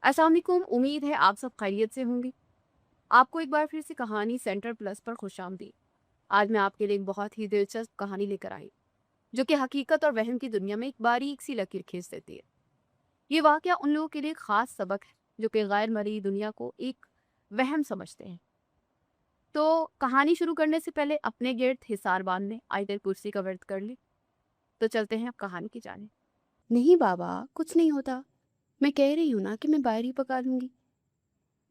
अस्सलाम वालेकुम। उम्मीद है आप सब खैरियत से होंगे। आपको एक बार फिर से कहानी सेंटर प्लस पर खुशामदीद। आज मैं आपके लिए एक बहुत ही दिलचस्प कहानी लेकर आई, जो कि हकीकत और वहम की दुनिया में एक बारीक सी लकीर खींच देती है। ये वाकया उन लोगों के लिए एक खास सबक है जो कि गैर मरी दुनिया को एक वहम समझते हैं। तो कहानी शुरू करने से पहले अपने गिर्द हिसार बांध लें, आयतर कुर्सी का वर्द कर लें। तो चलते हैं अब कहानी की जाने। नहीं बाबा, कुछ नहीं होता। मैं कह रही हूँ ना कि मैं बाहर ही पका लूंगी।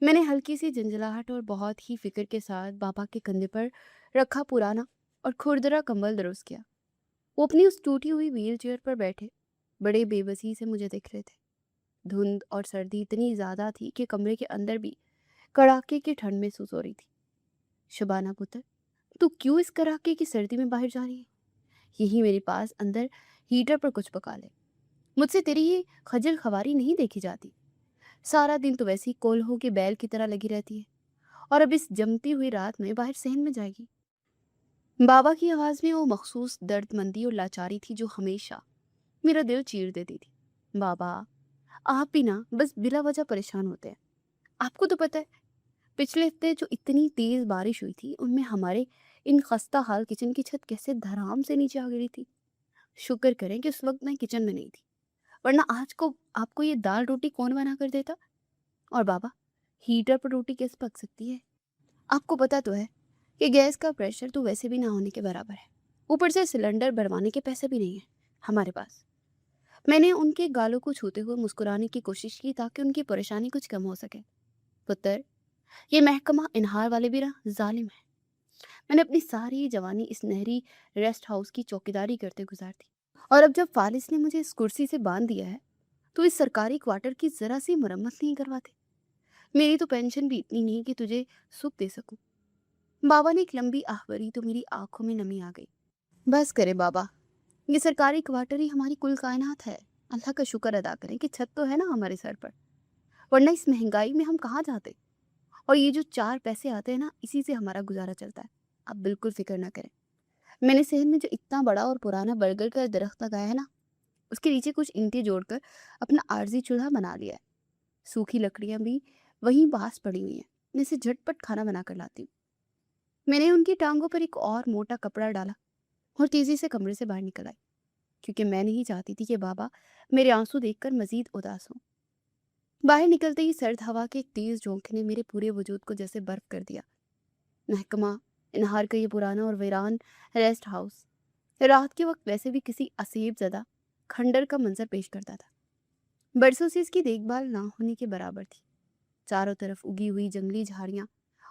मैंने हल्की सी झंझलाहट और बहुत ही फिक्र के साथ बाबा के कंधे पर रखा पुराना और खुरदरा कंबल दुरुस्त किया। वो अपनी उस टूटी हुई व्हील चेयर पर बैठे बड़े बेबसी से मुझे देख रहे थे। धुंध और सर्दी इतनी ज्यादा थी कि कमरे के अंदर भी कड़ाके की ठंड महसूस हो रही थी। शबाना पुत्र, तू क्यों इस कड़ाके की सर्दी में बाहर जा रही है? यही मेरे पास अंदर हीटर पर कुछ पका ले। मुझसे तेरी ये खजल खवारी नहीं देखी जाती। सारा दिन तो वैसी कोल्हों के बैल की तरह लगी रहती है, और अब इस जमती हुई रात में बाहर सहन में जाएगी। बाबा की आवाज में वो मखसूस दर्दमंदी और लाचारी थी जो हमेशा मेरा दिल चीर देती थी। बाबा, आप भी ना बस बिला वजह परेशान होते हैं। आपको तो पता है, पिछले हफ्ते जो इतनी तेज बारिश हुई थी उनमें हमारे इन खस्ता हाल किचन की छत कैसे धड़ाम से नीचे आ गिरी थी। शुक्र करें कि उस वक्त मैं किचन में नहीं थी, वरना आज को आपको ये दाल रोटी कौन बना कर देता। और बाबा, हीटर पर रोटी कैसे पक सकती है? आपको पता तो है कि गैस का प्रेशर तो वैसे भी ना होने के बराबर है। ऊपर से सिलेंडर भरवाने के पैसे भी नहीं है हमारे पास। मैंने उनके गालों को छूते हुए मुस्कुराने की कोशिश की ताकि उनकी परेशानी कुछ कम हो सके। पुत्र, ये महकमा इनहार वाले भी ना जालिम है। मैंने अपनी सारी जवानी इस नहरी रेस्ट हाउस की चौकीदारी करते गुजार दी, और अब जब फालिस ने मुझे इस कुर्सी से बांध दिया है तो इस सरकारी क्वार्टर की जरा सी मरम्मत नहीं करवाते। मेरी तो पेंशन भी इतनी नहीं कि तुझे सुख दे सकूं। बाबा ने एक लंबी आह भरी तो मेरी आंखों में नमी आ गई। बस करे बाबा, ये सरकारी क्वार्टर ही हमारी कुल कायनात है। अल्लाह का शुक्र अदा करें कि छत तो है ना हमारे सर पर, वरना इस महंगाई में हम कहाँ जाते। और ये जो 4 पैसे आते हैं ना, इसी से हमारा गुजारा चलता है। आप बिल्कुल फिक्र ना करें। मैंने शहर में जो इतना बड़ा और पुराना बरगद का दरख्त लगाया है ना, उसके नीचे कुछ ईंटें जोड़कर अपना आरजी चूल्हा बना लिया है। सूखी लकड़ियां भी वहीं पास पड़ी हुई हैं, मैं इसे झटपट खाना बना कर लाती हूँ। मैंने उनकी टांगों पर एक और मोटा कपड़ा डाला और तेजी से कमरे से बाहर निकल आई, क्योंकि मैं नहीं चाहती थी कि बाबा मेरे आंसू देखकर मजीद उदास हो। बाहर निकलते ही सर्द हवा के तेज झोंके ने मेरे पूरे वजूद को जैसे बर्फ कर दिया। महकमा इनहार का ये पुराना और वीरान रेस्ट हाउस रात के वक्त वैसे भी किसी असीब ज़दा खंडर का मंजर पेश करता था। बरसों से इसकी देखभाल ना होने के बराबर थी। चारों तरफ उगी हुई जंगली झाड़ियां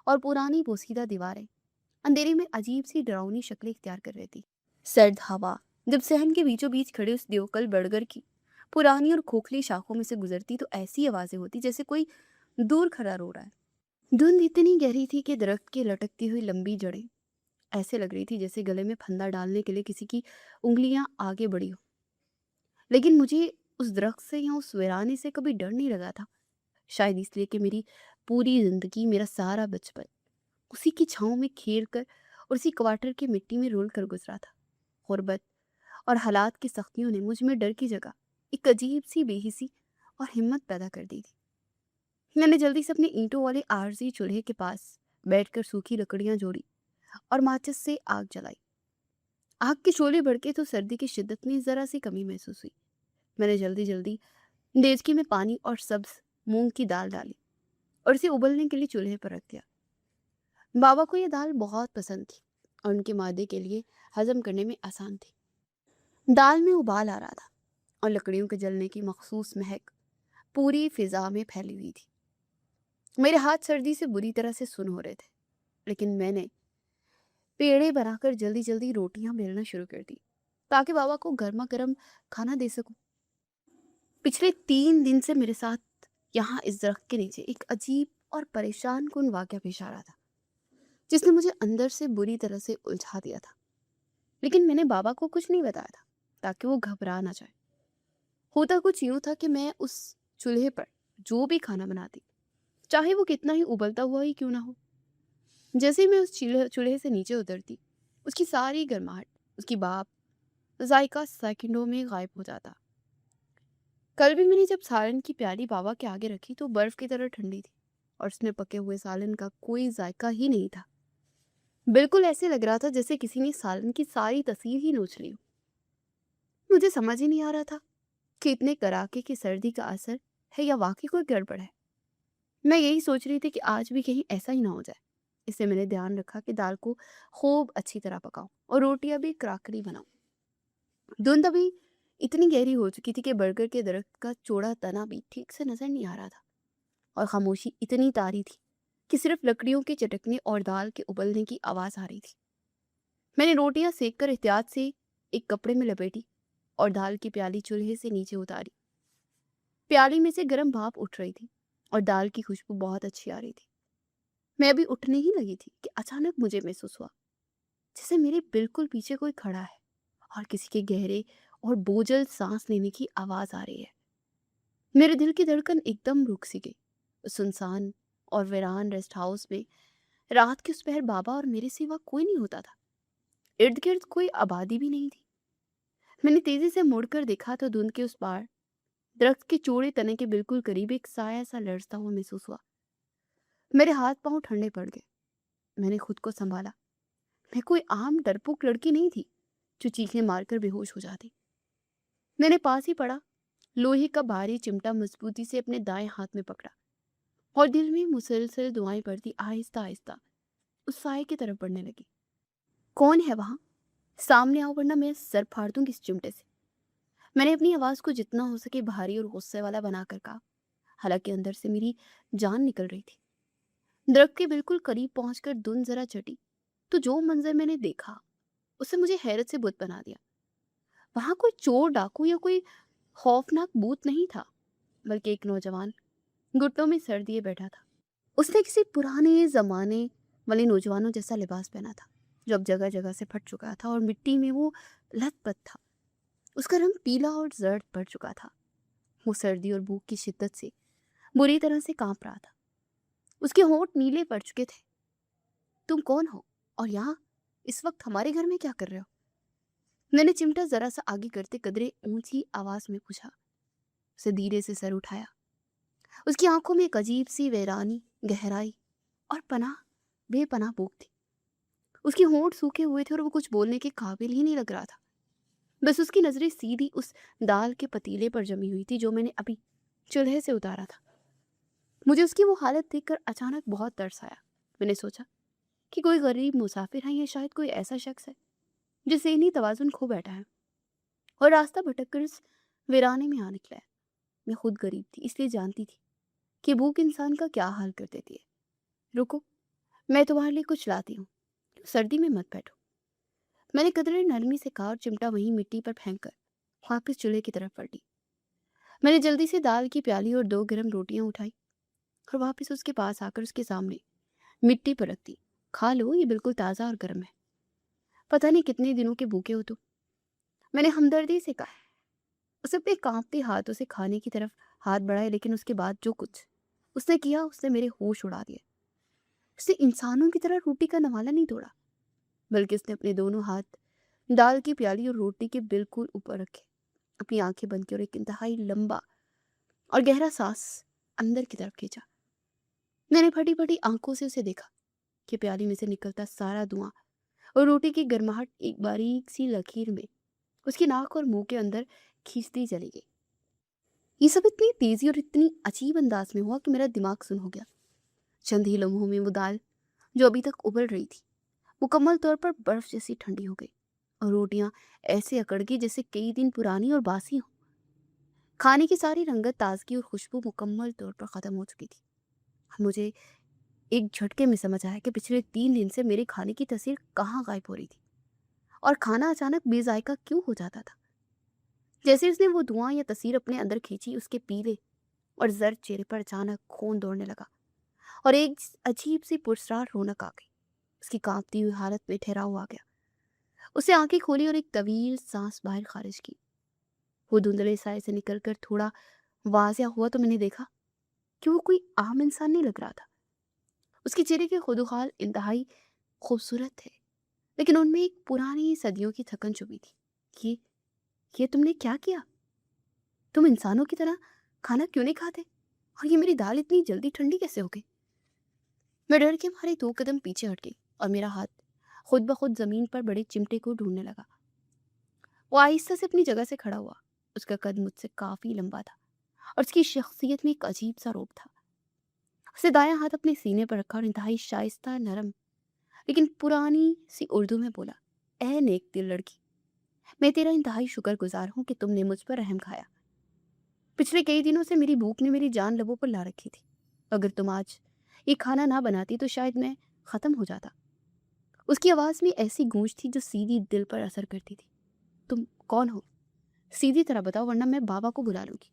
और पुरानी पोसीदा दीवारें अंधेरे में अजीब सी डरावनी शक्लें इख्तियार कर रही थी। सर्द हवा जब सहन के बीचों बीच खड़े उस देवकल बड़गर की पुरानी और खोखली शाखों में से गुजरती तो ऐसी आवाजें होती जैसे कोई दूर खड़ा रो रहा है। धुंध इतनी गहरी थी कि दरख्त की लटकती हुई लंबी जड़ें ऐसे लग रही थी जैसे गले में फंदा डालने के लिए किसी की उंगलियां आगे बढ़ी हो। लेकिन मुझे उस दरख्त से या उस वीराने से कभी डर नहीं लगा था। शायद इसलिए कि मेरी पूरी जिंदगी, मेरा सारा बचपन उसी की छाँव में खेल कर और उसी क्वार्टर की मिट्टी में रोल कर गुजरा था। गुर्बत और हालात की सख्तियों ने मुझ में डर की जगह एक अजीब सी बेहिसी और हिम्मत पैदा कर दी थी। मैंने जल्दी से अपने ईंटों वाले आरजी चूल्हे के पास बैठकर सूखी लकड़ियां जोड़ी और माचिस से आग जलाई। आग के शोले भड़के तो सर्दी की शिद्दत में जरा सी कमी महसूस हुई। मैंने जल्दी जल्दी देचकी में पानी और सब्ज मूंग की दाल डाली और इसे उबलने के लिए चूल्हे पर रख दिया। बाबा को यह दाल बहुत पसंद थी और उनके मादे के लिए हजम करने में आसान थी। दाल में उबाल आ रहा था और लकड़ियों के जलने की मखसूस महक पूरी फिजा में फैली हुई थी। मेरे हाथ सर्दी से बुरी तरह से सुन हो रहे थे, लेकिन मैंने पेड़े बनाकर जल्दी जल्दी रोटियां बेलना शुरू कर दी ताकि बाबा को गर्मा गर्म खाना दे सकूं। पिछले 3 दिन से मेरे साथ यहाँ इस दरख्त के नीचे एक अजीब और परेशान कुन वाक़या पेश आ रहा था, जिसने मुझे अंदर से बुरी तरह से उलझा दिया था। लेकिन मैंने बाबा को कुछ नहीं बताया था ताकि वो घबरा ना जाए। होता कुछ यूं था कि मैं उस चूल्हे पर जो भी खाना बनाती, चाहे वो कितना ही उबलता हुआ ही क्यों ना हो, जैसे ही मैं उस चूल्हे चूल्हे से नीचे उतरती, उसकी सारी गर्माहट, उसकी भाप, जायका सेकंडों में गायब हो जाता। कल भी मैंने जब सालन की प्याली बाबा के आगे रखी तो बर्फ की तरह ठंडी थी और उसमें पके हुए सालन का कोई जायका ही नहीं था। बिल्कुल ऐसे लग रहा था जैसे किसी ने सालन की सारी तस्वीर ही नोच ली हो। मुझे समझ ही नहीं आ रहा था कि इतने कड़ाके की सर्दी का असर है या वाकई कोई गड़बड़ है। मैं यही सोच रही थी कि आज भी कहीं ऐसा ही ना हो जाए। इससे मैंने ध्यान रखा कि दाल को खूब अच्छी तरह पकाऊं और रोटियां भी कराकरी बनाऊं। धुंध अभी इतनी गहरी हो चुकी थी कि बर्गर के दरख्त का चौड़ा तना भी ठीक से नजर नहीं आ रहा था और खामोशी इतनी तारी थी कि सिर्फ लकड़ियों के चटकने और दाल के उबलने की आवाज आ रही थी। मैंने रोटियां सेक कर एहतियात से एक कपड़े में लपेटी और दाल की प्याली चूल्हे से नीचे उतारी। प्याली में से गर्म भाप उठ रही थी और दाल की खुशबू बहुत अच्छी आ रही थी। मैं अभी उठने ही लगी थी कि अचानक मुझे महसूस हुआ जैसे मेरे बिल्कुल पीछे कोई खड़ा है और किसी के गहरे और बोझल सांस लेने की आवाज आ रही है। मेरे दिल की धड़कन एकदम रुक सी गई। उस सुनसान और वीरान रेस्ट हाउस में रात के उस पहर बाबा और मेरे सिवा कोई नहीं होता था। इर्द गिर्द कोई आबादी भी नहीं थी। मैंने तेजी से मुड़कर देखा तो धुंध के उस पार दरख्त के चौड़े तने के बिल्कुल करीब एक साया सा लड़ता हुआ महसूस हुआ। मेरे हाथ पांव ठंडे पड़ गए। मैंने खुद को संभाला। मैं कोई आम डरपोक लड़की नहीं थी जो चीखें मारकर बेहोश हो जाती। मैंने पास ही पड़ा लोहे का भारी चिमटा मजबूती से अपने दाएं हाथ में पकड़ा और दिल में मुसलसल दुआएं पड़ती आहिस्ता आहिस्ता उस साए की तरफ बढ़ने लगी। कौन है वहां? सामने आओ वरना मैं सर फाड़ दूंगी इस चिमटे से। मैंने अपनी आवाज को जितना हो सके भारी और गुस्से वाला बनाकर कहा, हालांकि अंदर से मेरी जान निकल रही थी। दरख्त के बिल्कुल करीब पहुंचकर धुंध जरा चटी तो जो मंजर मैंने देखा उससे मुझे हैरत से बुत बना दिया। वहां कोई चोर डाकू या कोई खौफनाक भूत नहीं था, बल्कि एक नौजवान घुटनों में सर दिए बैठा था। उसने किसी पुराने जमाने वाले नौजवानों जैसा लिबास पहना था जो अब जगह जगह से फट चुका था और मिट्टी में वो लथपथ था। उसका रंग पीला और जर्द पड़ चुका था। वो सर्दी और भूख की शिद्दत से बुरी तरह से कांप रहा था। उसके होंठ नीले पड़ चुके थे। तुम कौन हो और यहाँ इस वक्त हमारे घर में क्या कर रहे हो? मैंने चिमटा जरा सा आगे करते कदरे ऊंची आवाज में पूछा। उसे धीरे से सर उठाया। उसकी आंखों में एक अजीब सी वैरानी, गहराई और पनाह बेपनाह भूख थी। उसके होंठ सूखे हुए थे और वो कुछ बोलने के काबिल ही नहीं लग रहा था। बस उसकी नजरें सीधी उस दाल के पतीले पर जमी हुई थी जो मैंने अभी चूल्हे से उतारा था। मुझे उसकी वो हालत देखकर अचानक बहुत तरस आया। मैंने सोचा कि कोई गरीब मुसाफिर है या शायद कोई ऐसा शख्स है जिसे इन्हीं तवाजुन खो बैठा है और रास्ता भटक कर इस वीराने में आ निकला है। मैं खुद गरीब थी इसलिए जानती थी कि भूख इंसान का क्या हाल कर देती है। रुको, मैं तुम्हारे लिए कुछ लाती हूँ, सर्दी में मत बैठो। मैंने कदरे नरमी से कहा और चिमटा वहीं मिट्टी पर फेंक कर वापस चूल्हे की तरफ पलटी। मैंने जल्दी से दाल की प्याली और 2 गर्म रोटियां उठाई और वापस उसके पास आकर उसके सामने मिट्टी पर रख दी। खा लो, ये बिल्कुल ताज़ा और गर्म है। पता नहीं कितने दिनों के भूखे हो तुम, मैंने हमदर्दी से कहा। उसे अपने कांपते हाथों से खाने की तरफ हाथ बढ़ाए, लेकिन उसके बाद जो कुछ उसने किया उसने मेरे होश उड़ा दिए। उसने इंसानों की तरह रोटी का नवाला नहीं तोड़ा, बल्कि उसने अपने दोनों हाथ दाल की प्याली और रोटी के बिल्कुल ऊपर रखे, अपनी आंखें बंद की और एक इंतहाई लंबा और गहरा सांस अंदर की तरफ खींचा। मैंने फटी फटी आंखों से उसे देखा कि प्याली में से निकलता सारा धुआं और रोटी की गर्माहट एक बारीक सी लकीर में उसकी नाक और मुंह के अंदर खींचती चली गई। ये सब इतनी तेजी और इतनी अजीब अंदाज में हुआ कि मेरा दिमाग सुन हो गया। चंद ही लम्हों में वो दाल जो अभी तक उबल रही थी मुकम्मल तौर पर बर्फ जैसी ठंडी हो गई और रोटियां ऐसे अकड़ गई जैसे कई दिन पुरानी और बासी हो। खाने की सारी रंगत, ताजगी और खुशबू मुकम्मल तौर पर खत्म हो चुकी थी। मुझे एक झटके में समझ आया कि पिछले 3 दिन से मेरे खाने की तस्वीर कहाँ गायब हो रही थी और खाना अचानक बेजायका क्यों हो जाता था। जैसे उसने वो धुआं या तस्वीर अपने अंदर खींची, उसके पीले और जर्द चेहरे पर अचानक खून दौड़ने लगा और एक अजीब सी पुरस्कार रौनक आ गई। उसकी कांपती हुई हालत में ठहराव आ गया। उसे आंखें खोली और एक तवील सांस बाहर खारिज की। वो धुंधले साए से निकलकर थोड़ा वाजिया हुआ तो मैंने देखा कि वो कोई आम इंसान नहीं लग रहा था। उसके चेहरे के खुदुखाल इंतहाई खूबसूरत थे, लेकिन उनमें एक पुरानी सदियों की थकन छुपी थी। ये तुमने क्या किया? तुम इंसानों की तरह खाना क्यों नहीं खाते? और ये मेरी दाल इतनी जल्दी ठंडी कैसे हो गई? मैं डर के मारे 2 कदम पीछे हट गई और मेरा हाथ खुद ब खुद ज़मीन पर बड़े चिमटे को ढूँढने लगा। वो आहिस्ता से अपनी जगह से खड़ा हुआ। उसका कद मुझसे काफ़ी लंबा था और उसकी शख्सियत में एक अजीब-सा रौब था। उसने दायाँ हाथ अपने सीने पर रखा और इंतहाई शाइस्ता, नरम, लेकिन पुरानी सी उर्दू में बोला, "ऐ नेक दिल लड़की, मैं तेरा इंतहाई शुक्रगुज़ार हूँ कि तुमने मुझ पर रहम खाया। पिछले कई दिनों से मेरी भूख ने मेरी जान लबों पर ला रखी थी। अगर तुम आज ये खाना ना बनाती तो शायद मैं ख़त्म हो जाता।" उसकी आवाज़ में ऐसी गूंज थी जो सीधी दिल पर असर करती थी। "तुम कौन हो? सीधी तरह बताओ, वरना मैं बाबा को बुला लूँगी।"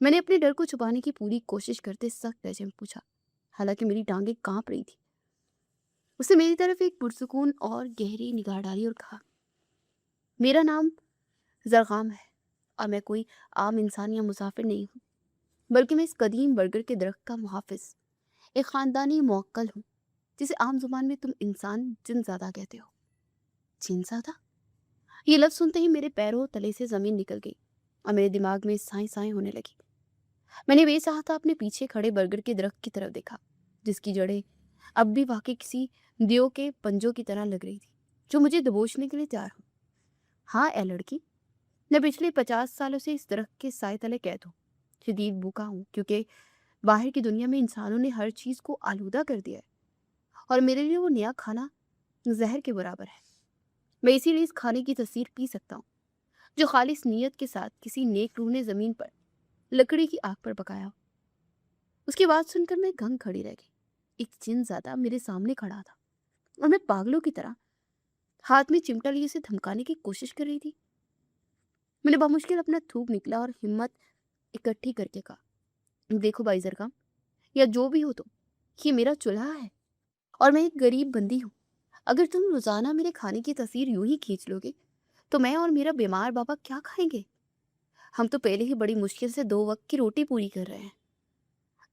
मैंने अपने डर को छुपाने की पूरी कोशिश करते सख्त लहजे में पूछा, हालांकि मेरी टांगें कांप रही थी। उसने मेरी तरफ एक पुरसुकून और गहरी निगाह डाली और कहा, "मेरा नाम जरगाम है और मैं कोई आम इंसान या मुसाफिर नहीं हूँ, बल्कि मैं इस कदीम बरगद के दरख्त का मुहाफिज, एक ख़ानदानी मुवक्किल हूँ, जिसे आम जुबान में तुम इंसान जिनज़ादा कहते हो।" जिनज़ादा? ये लफ्ज़ सुनते ही मेरे पैरों तले से ज़मीन निकल गई और मेरे दिमाग में साएं साएं होने लगी। मैंने बेसहारा अपने पीछे खड़े बरगद के दरख्त की तरफ देखा, जिसकी जड़ें अब भी वाकई किसी दियो के पंजों की तरह लग रही थी, जो मुझे दबोचने के लिए तैयार हूँ। "हाँ ए लड़की, मैं पिछले 50 सालों से इस दरख्त के साए तले कैद हूँ। शदीद भूखा हूँ, क्योंकि बाहर की दुनिया में इंसानों ने हर चीज़ को आलूदा कर दिया है और मेरे लिए वो नया खाना जहर के बराबर है। मैं इसीलिए इस खाने की तस्वीर पी सकता हूँ, जो खालिस नीयत के साथ किसी नेक रूह ने ज़मीन पर लकड़ी की आग पर पकाया हो।" उसकी बात सुनकर मैं गंग खड़ी रह गई। एक जिनज़ादा मेरे सामने खड़ा था और मैं पागलों की तरह हाथ में चिमटा लिए उसे धमकाने की कोशिश कर रही थी। मैंने बामुश्किल अपना थूक निकला और हिम्मत इकट्ठी करके कहा, "देखो भाई जरगाम, या जो भी हो तुम, ये मेरा चूल्हा है और मैं एक गरीब बंदी हूँ। अगर तुम रोजाना मेरे खाने की तस्वीर यूं ही खींच लोगे तो मैं और मेरा बीमार बाबा क्या खाएंगे? हम तो पहले ही बड़ी मुश्किल से 2 वक्त की रोटी पूरी कर रहे हैं।"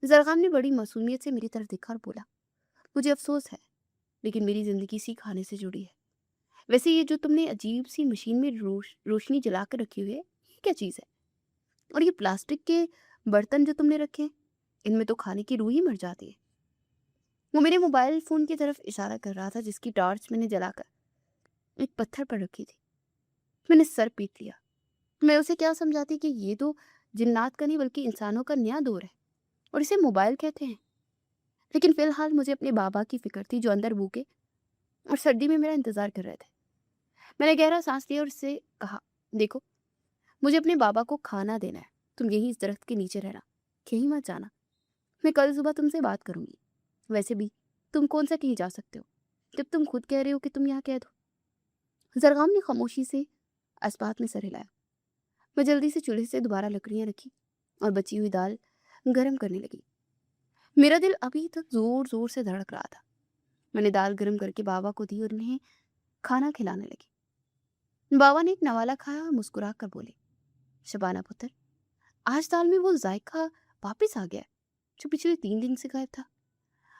जरगाम ने बड़ी मासूमियत से मेरी तरफ देखा और बोला, "मुझे अफसोस है, लेकिन मेरी जिंदगी इसी खाने से जुड़ी है। वैसे ये जो तुमने अजीब सी मशीन में रोशनी जला कर रखी हुई है, ये क्या चीज़ है? और ये प्लास्टिक के बर्तन जो तुमने रखे हैं, इनमें तो खाने की रूह ही मर जाती है।" वो मेरे मोबाइल फ़ोन की तरफ इशारा कर रहा था, जिसकी टॉर्च मैंने जलाकर एक पत्थर पर रखी थी। मैंने सर पीट लिया। मैं उसे क्या समझाती कि ये तो जिन्नात का नहीं बल्कि इंसानों का नया दौर है और इसे मोबाइल कहते हैं। लेकिन फ़िलहाल मुझे अपने बाबा की फ़िक्र थी, जो अंदर भूखे और सर्दी में मेरा इंतज़ार कर रहे थे। मैंने गहरा सांस लिया और उससे कहा, "देखो, मुझे अपने बाबा को खाना देना है। तुम यहीं इस दरख्त के नीचे रहना, कहीं मत जाना। मैं कल सुबह तुमसे बात करूंगी। वैसे भी तुम कौन सा कहीं जा सकते हो, जब तुम खुद कह रहे हो कि तुम यहाँ कैद हो?" जरगाम ने खामोशी से इस्पात में सर हिलाया। मैं जल्दी से चूल्हे से दोबारा लकड़ियाँ रखी और बची हुई दाल गर्म करने लगी। मेरा दिल अभी तक जोर जोर से धड़क रहा था। मैंने दाल गर्म करके बाबा को दी और उन्हें खाना खिलाने लगी। बाबा ने एक नवाला खाया और मुस्कुरा कर बोले, "शबाना पुत्र, आज दाल में वो जायका वापिस आ गया है, जो पिछले 3 दिन से गायब था।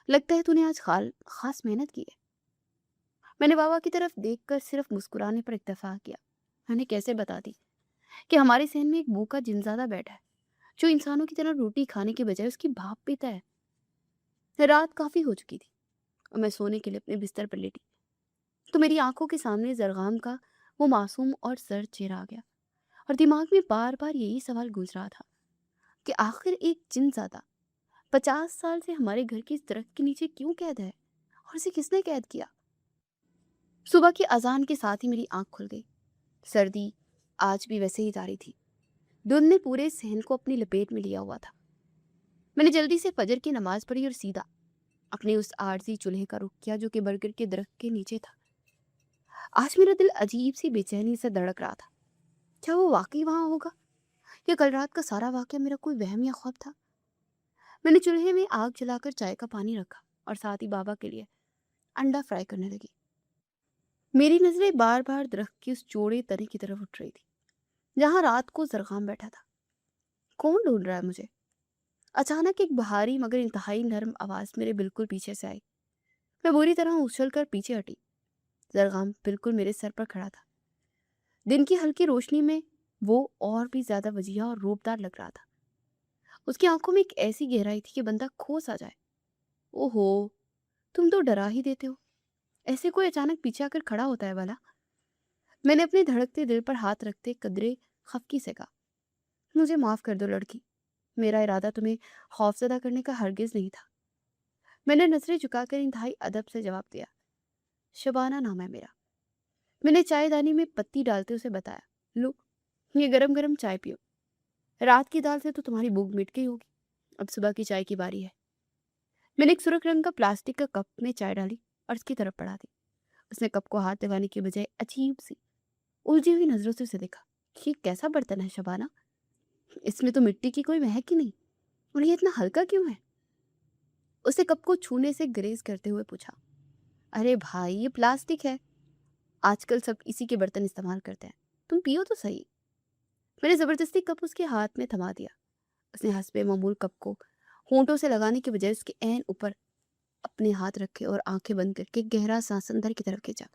लगता है तूने आज खास मेहनत की है।" मैंने बाबा की तरफ देखकर सिर्फ मुस्कुराने पर इत्तेफाक किया। मैंने कैसे बता दी कि हमारे सहन में एक भूखा जिनजादा बैठा है, जो इंसानों की तरह रोटी खाने के बजाय उसकी भाप पीता है। रात काफी हो चुकी थी और मैं सोने के लिए अपने बिस्तर पर लेटी, तो मेरी आंखों के सामने जरगाम का वो मासूम और सर्द चेहरा आ गया और दिमाग में बार बार यही सवाल गूंज रहा था कि आखिर एक जिनजादा 50 साल से हमारे घर के इस दरख्त के नीचे क्यों कैद है और इसे किसने कैद किया? सुबह की अजान के साथ ही मेरी आंख खुल गई। सर्दी आज भी वैसे ही जारी थी। धुंध ने पूरे सहन को अपनी लपेट में लिया हुआ था। मैंने जल्दी से फजर की नमाज पढ़ी और सीधा अपने उस आरजी चूल्हे का रुख किया, जो कि बरगद के दरख्त के नीचे था। आज मेरा दिल अजीब सी बेचैनी से धड़क रहा था। क्या वो वाकई वहां होगा, या कल रात का सारा वाकया मेरा कोई वहम या ख्वाब था? मैंने चूल्हे में आग जलाकर चाय का पानी रखा और साथ ही बाबा के लिए अंडा फ्राई करने लगी। मेरी नजरें बार बार दरख्त के उस चौड़े तने की तरफ उठ रही थी, जहां रात को जरगाम बैठा था। कौन ढूंढ रहा है मुझे? अचानक एक भारी मगर इंतहाई नरम आवाज मेरे बिल्कुल पीछे से आई। मैं बुरी तरह उछल कर पीछे हटी। जरगाम बिल्कुल मेरे सर पर खड़ा था। दिन की हल्की रोशनी में وہ اور بھی زیادہ وجیہ اور روبدار لگ رہا تھا. اس کی آنکھوں میں ایک ایسی گہرائی تھی کہ بندہ کھوس آ جائے. اوہو، تم تو ڈرا ہی دیتے ہو. ایسے کوئی اچانک پیچھے آ کر کھڑا ہوتا ہے بھلا؟ میں نے اپنے دھڑکتے دل پر ہاتھ رکھتے قدرے خفکی سے کہا. مجھے معاف کر دو لڑکی، میرا ارادہ تمہیں خوفزدہ کرنے کا ہرگز نہیں تھا. میں نے نظریں جھکا کر انتہائی ادب سے جواب دیا. شبانہ نام ہے میرا. میں نے چائے دانی میں پتی ڈالتے اسے بتایا. لو، یہ گرم گرم چائے پیو. رات کی دال سے تو تمہاری بھوک مٹ گئی ہوگی. اب صبح کی چائے کی باری ہے. میں نے ایک سرخ رنگ کا پلاسٹک کا کپ میں چائے ڈالی اور اس کی طرف بڑھا دی. اس نے کپ کو ہاتھ لگانے کے بجائے عجیب سی الجھی ہوئی نظروں سے اسے دیکھا. یہ کیسا برتن ہے شبانہ؟ اس میں تو مٹی کی کوئی مہک ہی نہیں، اور یہ اتنا ہلکا کیوں ہے؟ اس نے کپ کو چھونے سے گریز کرتے ہوئے پوچھا. ارے بھائی، یہ پلاسٹک ہے، آج کل سب اسی کے برتن استعمال کرتے ہیں، تم پیو تو صحیح. میں نے زبردستی کپ اس کے ہاتھ میں تھما دیا. اس نے حسب معمول کپ کو ہونٹوں سے لگانے کے بجائے اس کے عین اوپر اپنے ہاتھ رکھے اور آنکھیں بند کر کے گہرا سانس اندر کی طرف کھینچا.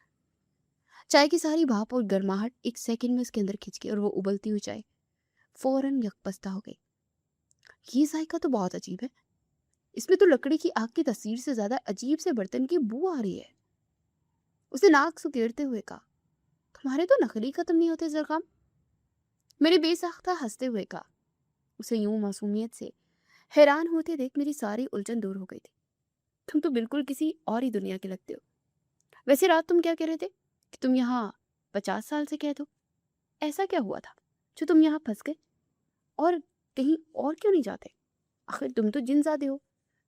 چائے کی ساری بھاپ اور گرماہٹ ایک سیکنڈ میں اس کے اندر کھنچ گئی اور وہ ابلتی ہوئی چائے فوراً یکپستہ ہو گئی. یہ ذائقہ تو بہت عجیب ہے. اس میں تو لکڑی کی آگ کی تصویر سے زیادہ عجیب سے برتن کی بو آ رہی ہے. اسے ناک سکیڑتے ہوئے کہا. تمہارے تو نخری ختم نہیں ہوتے زرخام. میں نے بے ساختہ ہنستے ہوئے کہا. اسے یوں معصومیت سے حیران ہوتے دیکھ میری ساری الجھن دور ہو گئی تھی. تم تو بالکل کسی اور ہی دنیا کے لگتے ہو. ویسے رات تم کیا کہہ رہے تھے کہ تم یہاں 50 سال سے قید ہو؟ ایسا کیا ہوا تھا جو تم یہاں پھنس گئے اور کہیں اور کیوں نہیں جاتے؟ آخر تم تو جن زادے ہو،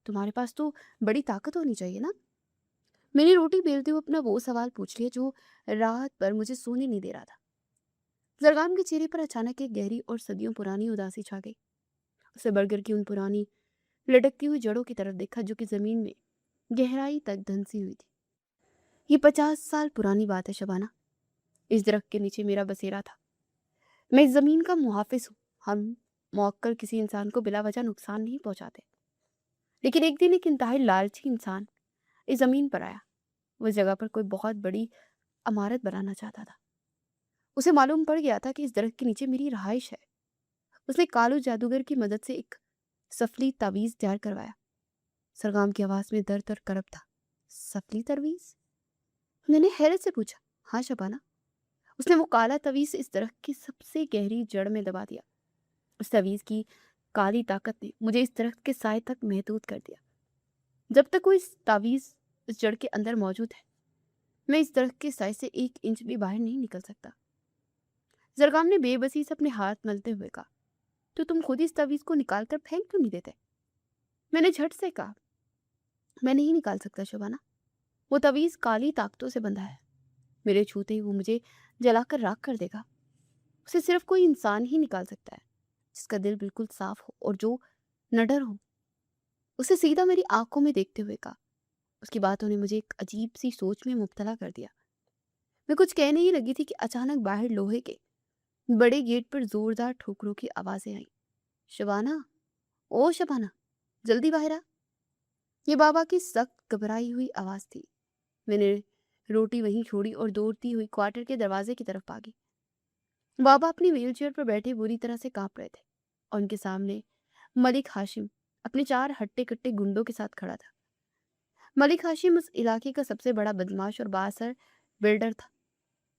تمہارے پاس تو بڑی طاقت ہونی چاہیے نا. میں نے روٹی بیلتے ہوئے اپنا وہ سوال پوچھ لیا جو رات پر مجھے سونے نہیں دے رہا تھا. زرگام کے چہرے پر اچانک ایک گہری اور صدیوں پرانی اداسی چھا گئی. اسے برگر کی ان پرانی لٹکتی ہوئی جڑوں کی طرف دیکھا جو کہ زمین میں گہرائی تک دھنسی ہوئی تھی. یہ 50 سال پرانی بات ہے شبانہ. اس درخت کے نیچے میرا بسیرا تھا. میں اس زمین کا محافظ ہوں. ہم موکل کسی انسان کو بلا وجہ نقصان نہیں پہنچاتے. لیکن ایک دن ایک انتہائی لالچی انسان اس زمین پر آیا. وہ اس جگہ پر کوئی بہت بڑی عمارت بنانا چاہتا تھا. اسے معلوم پڑ گیا تھا کہ اس درخت کے نیچے میری رہائش ہے. اس نے کالو جادوگر کی مدد سے ایک سفلی تعویذ تیار کروایا. سرگام کی آواز میں درد اور کرب تھا. سفلی تعویذ؟ میں نے حیرت سے پوچھا. ہاں شبانہ. اس نے وہ کالا تعویذ اس درخت کی سب سے گہری جڑ میں دبا دیا. اس تعویذ کی کالی طاقت نے مجھے اس درخت کے سائے تک محدود کر دیا. جب تک وہ اس تعویذ اس جڑ کے اندر موجود ہے، میں اس درخت کے سائے سے 1 انچ بھی باہر نہیں نکل سکتا. زرگام نے بے بسی سے اپنے ہاتھ ملتے ہوئے کہا. تو تم خود اس تعویذ کو نکال کر پھینک کیوں نہیں دیتے؟ میں نے جھٹ سے کہا. میں نہیں نکال سکتا شبانہ. وہ تعویذ کالی طاقتوں سے بندھا ہے. میرے چھوتے ہی وہ مجھے جلا کر راکھ کر دے گا. اسے صرف کوئی انسان ہی نکال سکتا ہے جس کا دل بالکل صاف ہو اور جو نڈر ہو. اسے سیدھا میری آنکھوں میں دیکھتے ہوئے کہا. اس کی باتوں نے مجھے ایک عجیب سی سوچ میں مبتلا کر دیا. میں کچھ کہنے ہی لگی تھی کہ اچانک باہر لوہے کے بڑے گیٹ پر زوردار ٹھوکروں کی آوازیں آئیں. شبانہ، او شبانہ، جلدی باہر آ. یہ بابا کی سخت گھبرائی ہوئی آواز تھی. میں نے روٹی وہیں چھوڑی اور دوڑتی ہوئی کوارٹر کے دروازے کی طرف بھاگی. بابا اپنی ویل چیئر پر بیٹھے بری طرح سے کانپ رہے تھے اور ان کے سامنے ملک ہاشم اپنے 4 ہٹے کٹے گنڈوں کے ساتھ کھڑا تھا. ملک ہاشم اس علاقے کا سب سے بڑا بدماش اور بااثر بلڈر تھا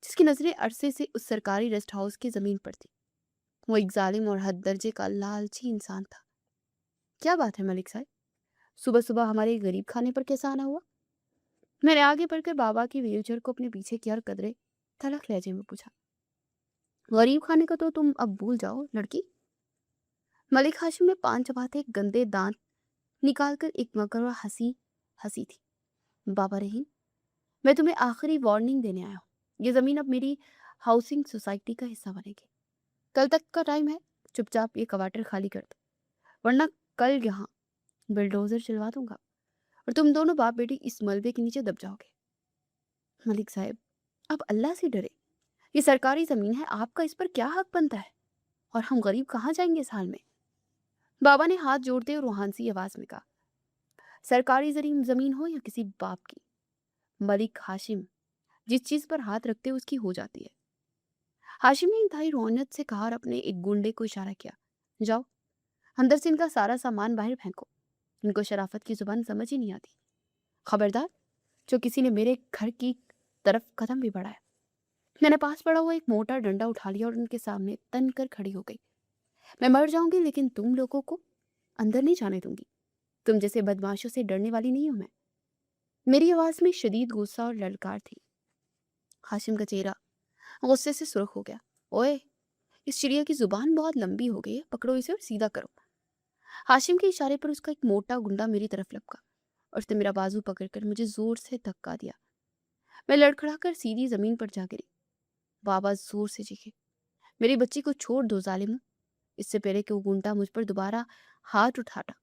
جس کی نظریں عرصے سے اس سرکاری ریسٹ ہاؤس کی زمین پر تھی. وہ ایک ظالم اور حد درجے کا لالچی انسان تھا. کیا بات ہے ملک صاحب، صبح صبح ہمارے غریب کھانے پر کیسا آنا ہوا؟ میں نے آگے بڑھ کر بابا کی ویل چیئر کو اپنے پیچھے کیا اور قدرے تلخ لہجے میں پوچھا. غریب کھانے کا تو تم اب بھول جاؤ لڑکی. ملک ہاشم نے 5 چباتے گندے دانت نکال کر ایک مکروا ہنسی تھی. بابا رحیم، میں تمہیں آخری وارننگ دینے آیا ہوں. یہ زمین اب میری ہاؤسنگ سوسائٹی کا حصہ بنے گی. کل تک کا ٹائم ہے. چپ چاپ یہ کوارٹر خالی کر دو، ورنہ کل یہاں بلڈوزر چلوا دوں گا اور تم دونوں باپ بیٹی اس ملبے کے نیچے دب جاؤ گے. ملک صاحب، آپ اللہ سے ڈرے. یہ سرکاری زمین ہے، آپ کا اس پر کیا حق بنتا ہے؟ اور ہم غریب کہاں جائیں گے اس حال میں؟ بابا نے ہاتھ جوڑتے اور روحانسی آواز میں کہا. سرکاری زمین ہو یا کسی باپ کی، ملک ہاشم جس چیز پر ہاتھ رکھتے اس کی ہو جاتی ہے. हाशिम ने इंतहाई रौनक से कहा और अपने एक गुंडे को इशारा किया, जाओ अंदर से इनका सारा सामान बाहर फेंको, इनको शराफत की जुबान समझ ही नहीं आती। खबरदार जो किसी ने मेरे घर की तरफ कदम भी बढ़ाया। मैंने पास पड़ा हुआ एक मोटा डंडा उठा लिया और उनके सामने तन कर खड़ी हो गई। मैं मर जाऊंगी लेकिन तुम लोगों को अंदर नहीं जाने दूंगी। तुम जैसे बदमाशों से डरने वाली नहीं हूं मैं। मेरी आवाज में शदीद गुस्सा और ललकार थी। हाशिम का चेहरा गुस्से से सुर्ख हो गया। ओए, इस चिड़िया की जुबान बहुत लंबी हो गई है, पकड़ो इसे और सीधा करो। हाशिम के इशारे पर उसका एक मोटा गुंडा मेरी तरफ लपका और उसने मेरा बाजू पकड़कर मुझे जोर से धक्का दिया। मैं लड़खड़ाकर सीधी जमीन पर जा गिरी। बाबा जोर से चीखे, मेरी बच्ची को छोड़ दो जालिम। इससे पहले कि वो गुंडा मुझ पर दोबारा हाथ उठाता,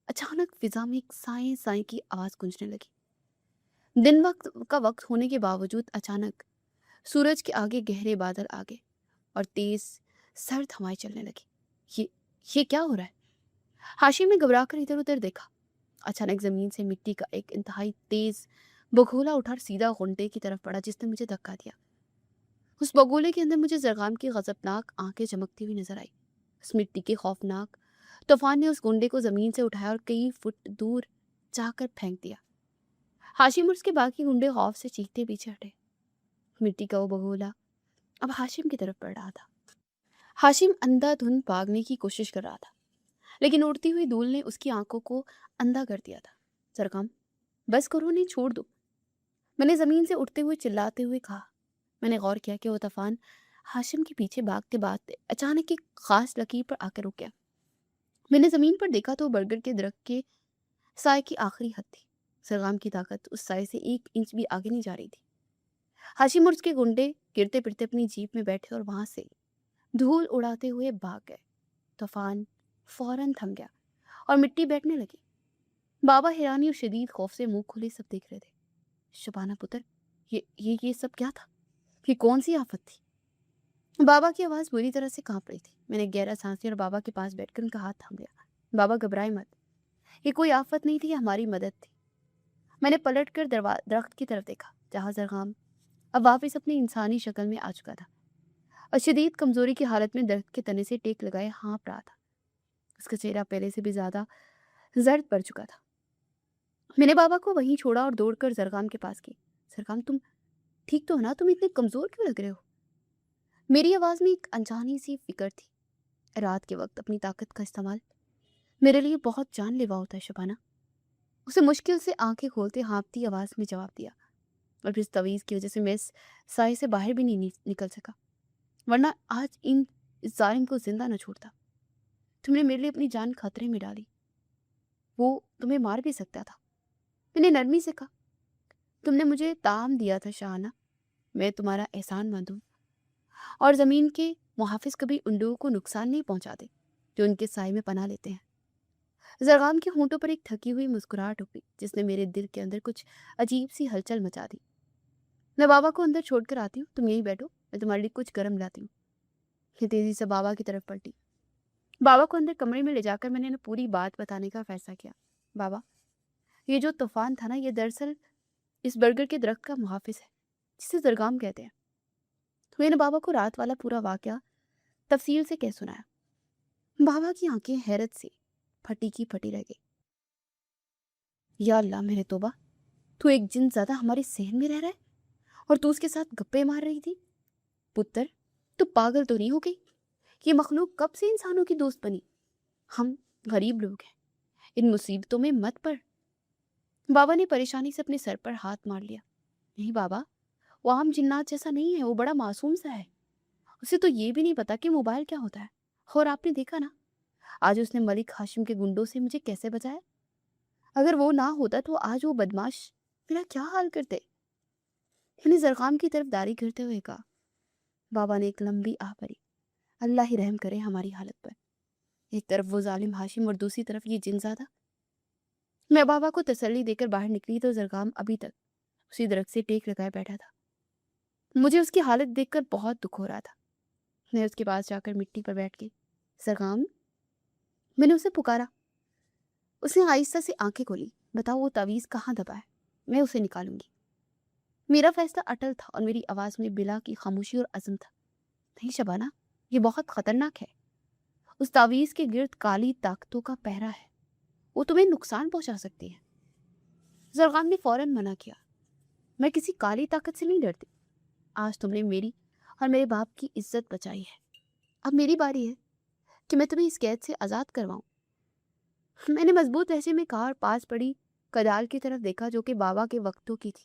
अचानक फिजा में एक साए साए की आवाज गूंजने लगी। दिन वक्त का वक्त होने के बावजूद अचानक सूरज के आगे गहरे बादल आ गए और तेज सर्द हवाएं चलने लगी। ये ये क्या हो रहा है? हाशिम ने घबराकर इधर उधर देखा। अचानक जमीन से मिट्टी का एक इंतहाई तेज बगोला उठा सीधा गुंडे की तरफ पड़ा जिसने मुझे धक्का दिया। उस बगोले के अंदर मुझे जरगाम की गजबनाक आंखें चमकती हुई नजर आई। उस मिट्टी के खौफनाक तूफान ने उस गुंडे को जमीन से उठाया और कई फुट दूर जाकर फेंक दिया। हाशिम और उसके बाकी गुंडे खौफ से चीखते पीछे हटे। मिट्टी का वो बगोला अब हाशिम की तरफ बढ़ रहा था। हाशिम अंधाधुंध भागने की कोशिश कर रहा था, लेकिन उड़ती हुई धूल ने उसकी आंखों को अंधा कर दिया था। सरगम, बस करो, नहीं छोड़ दो, मैंने जमीन से उठते हुए चिल्लाते हुए कहा। मैंने गौर किया कि वो तूफान हाशिम के पीछे भागते भागते अचानक एक खास लकीर पर आकर रुक गया। मैंने जमीन पर देखा तो बरगद के दरख्त के साए की आखिरी हद थी। सरगम की ताकत उस साए से 1 इंच भी आगे नहीं जा रही थी। हाशिम और उसके गुंडे गिरते फिरते अपनी जीप में बैठे और वहां से धूल उड़ाते हुए भाग गए। तूफान फौरन थम गया और मिट्टी बैठने लगी। बाबा हैरानी और शदीद खौफ से मुंह खुले सब देख रहे थे। शबाना पुत्र, ये सब क्या था? ये कौन सी आफत थी? बाबा की आवाज बुरी तरह से कांप रही थी। मैंने गहरा सांस लिया और बाबा के पास बैठकर उनका हाथ थाम लिया। बाबा घबराए मत, ये कोई आफत नहीं थी, ये हमारी मदद थी। मैंने पलट कर दरख्त की तरफ देखा जहां जरगाम अब वापस अपनी इंसानी शक्ल में आ चुका था और शदीद कमजोरी की हालत में दरख्त के तने से टेक लगाए हाँप रहा था। उसका चेहरा पहले से भी ज्यादा जर्द पड़ चुका था। मैंने बाबा को वहीं छोड़ा और दौड़कर जरगाम के पास गई। जरगाम, तुम ठीक तो हो ना? तुम इतने कमजोर क्यों लग रहे हो? मेरी आवाज में एक अनजानी सी फिक्र थी। रात के वक्त अपनी ताकत का इस्तेमाल मेरे लिए बहुत जानलेवा होता है शबाना। उसे मुश्किल से आंखें खोलते हाँफती आवाज में जवाब दिया। और फिर इस तवीज़ की वजह से मैं इस साए से बाहर भी नहीं निकल सका, वरना आज इस जालिम को जिंदा न छोड़ता। तुमने मेरे लिए अपनी जान खतरे में डाली, वो तुम्हें मार भी सकता था। मैंने नरमी से कहा, तुमने मुझे ताम दिया था शाहाना, मैं तुम्हारा एहसान मंद हूँ। और ज़मीन के मुहाफिज कभी उन लोगों को नुकसान नहीं पहुंचाते जो उनके साए में पनाह लेते हैं। जरगाम के होंठों पर एक थकी हुई मुस्कुराहट उभरी जिसने मेरे दिल के अंदर कुछ अजीब सी हलचल मचा दी। मैं बाबा को अंदर छोड़कर आती हूँ, तुम यहीं बैठो, मैं तुम्हारे लिए कुछ गर्म लाती हूँ। मैं तेजी से बाबा की तरफ पलटी। बाबा को अंदर कमरे में ले जाकर मैंने उन्हें पूरी बात बताने का फैसला किया। बाबा, ये जो तूफान था ना, ये दरअसल इस बरगद के दरख्त का मुहाफिज है जिसे जरगाम कहते हैं। तो मैंने बाबा को रात वाला पूरा वाकया तफसील से कह सुनाया। बाबा की आंखें हैरत से फटी की फटी रह गई। या अल्लाह मेरे तोबा, तू एक जिन ज्यादा हमारे सहन में रह रहा है और तू उसके साथ गप्पे मार रही थी? पुत्र, तू पागल तो नहीं हो गई? ये मखलूक कब से इंसानों की दोस्त बनी? हम गरीब लोग हैं, इन मुसीबतों में मत पड़। बाबा ने परेशानी से अपने सर पर हाथ मार लिया। नहीं बाबा, वो आम जिन्नात जैसा नहीं है, वो बड़ा मासूम सा है। उसे तो ये भी नहीं पता कि मोबाइल क्या होता है। और आपने देखा ना, आज उसने मलिक हाशिम के गुंडों से मुझे कैसे बचाया। अगर वो ना होता तो आज वो बदमाश मेरा क्या हाल करते। मैंने जरगाम की तरफ दारी करते हुए कहा। बाबा ने एक लंबी आह भरी। अल्लाह ही रहम करे हमारी हालत पर। एक तरफ वो जालिम हाशिम और दूसरी तरफ ये जिनजादा। मैं बाबा को तसल्ली देकर बाहर निकली तो जरगाम अभी तक उसी दरख्त से टेक लगाए बैठा था। मुझे उसकी हालत देखकर बहुत दुख हो रहा था। मैं उसके पास जाकर मिट्टी पर बैठ गई। जरगाम, मैंने उसे पुकारा। उसने आहिस्ता से आंखें खोली। बताओ, वो तावीज़ कहाँ दबा है? मैं उसे निकालूंगी। मेरा फैसला अटल था और मेरी आवाज में बिला की खामोशी और अज़म था। نہیں شبانہ، یہ بہت خطرناک ہے۔ اس تعویذ کے گرد کالی طاقتوں کا پہرا ہے، وہ تمہیں نقصان پہنچا سکتی ہے۔ زرغام نے فوراً منع کیا، میں کسی کالی طاقت سے نہیں ڈرتی۔ آج تم نے میری اور میرے باپ کی عزت بچائی ہے، اب میری باری ہے کہ میں تمہیں اس قید سے آزاد کرواؤں۔ میں نے مضبوط لہجے میں کہا اور پاس پڑی کدال کی طرف دیکھا جو کہ بابا کے وقتوں کی تھی۔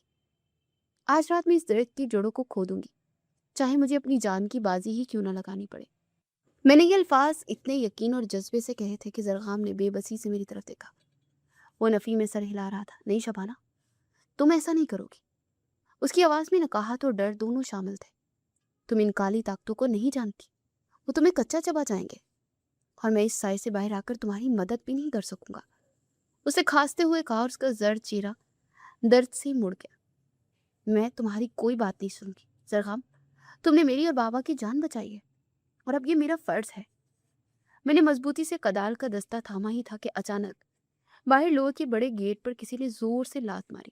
آج رات میں اس درخت کی جڑوں کو کھودوں گی، چاہے مجھے اپنی جان کی بازی ہی کیوں نہ لگانی پڑے۔ میں نے یہ الفاظ اتنے یقین اور جذبے سے کہے تھے کہ زرغام نے بے بسی سے میری طرف دیکھا۔ وہ نفی میں سر ہلا رہا تھا۔ نہیں شبانہ، تم ایسا نہیں کرو گی۔ اس کی آواز میں نکاہت اور ڈر دونوں شامل تھے۔ تم ان کالی طاقتوں کو نہیں جانتی، وہ تمہیں کچا چبا جائیں گے، اور میں اس سائے سے باہر آ کر تمہاری مدد بھی نہیں کر سکوں گا۔ اسے کھانستے ہوئے کہا اور اس کا زرد چہرہ درد سے مڑ گیا۔ میں تمہاری کوئی بات نہیں سنوں گی زرغام، تم نے میری اور بابا کی جان بچائی ہے، اور اب یہ میرا فرض ہے۔ میں نے مضبوطی سے کدال کا دستہ تھاما ہی تھا کہ اچانک باہر لوہے کے بڑے گیٹ پر کسی نے زور سے لات ماری۔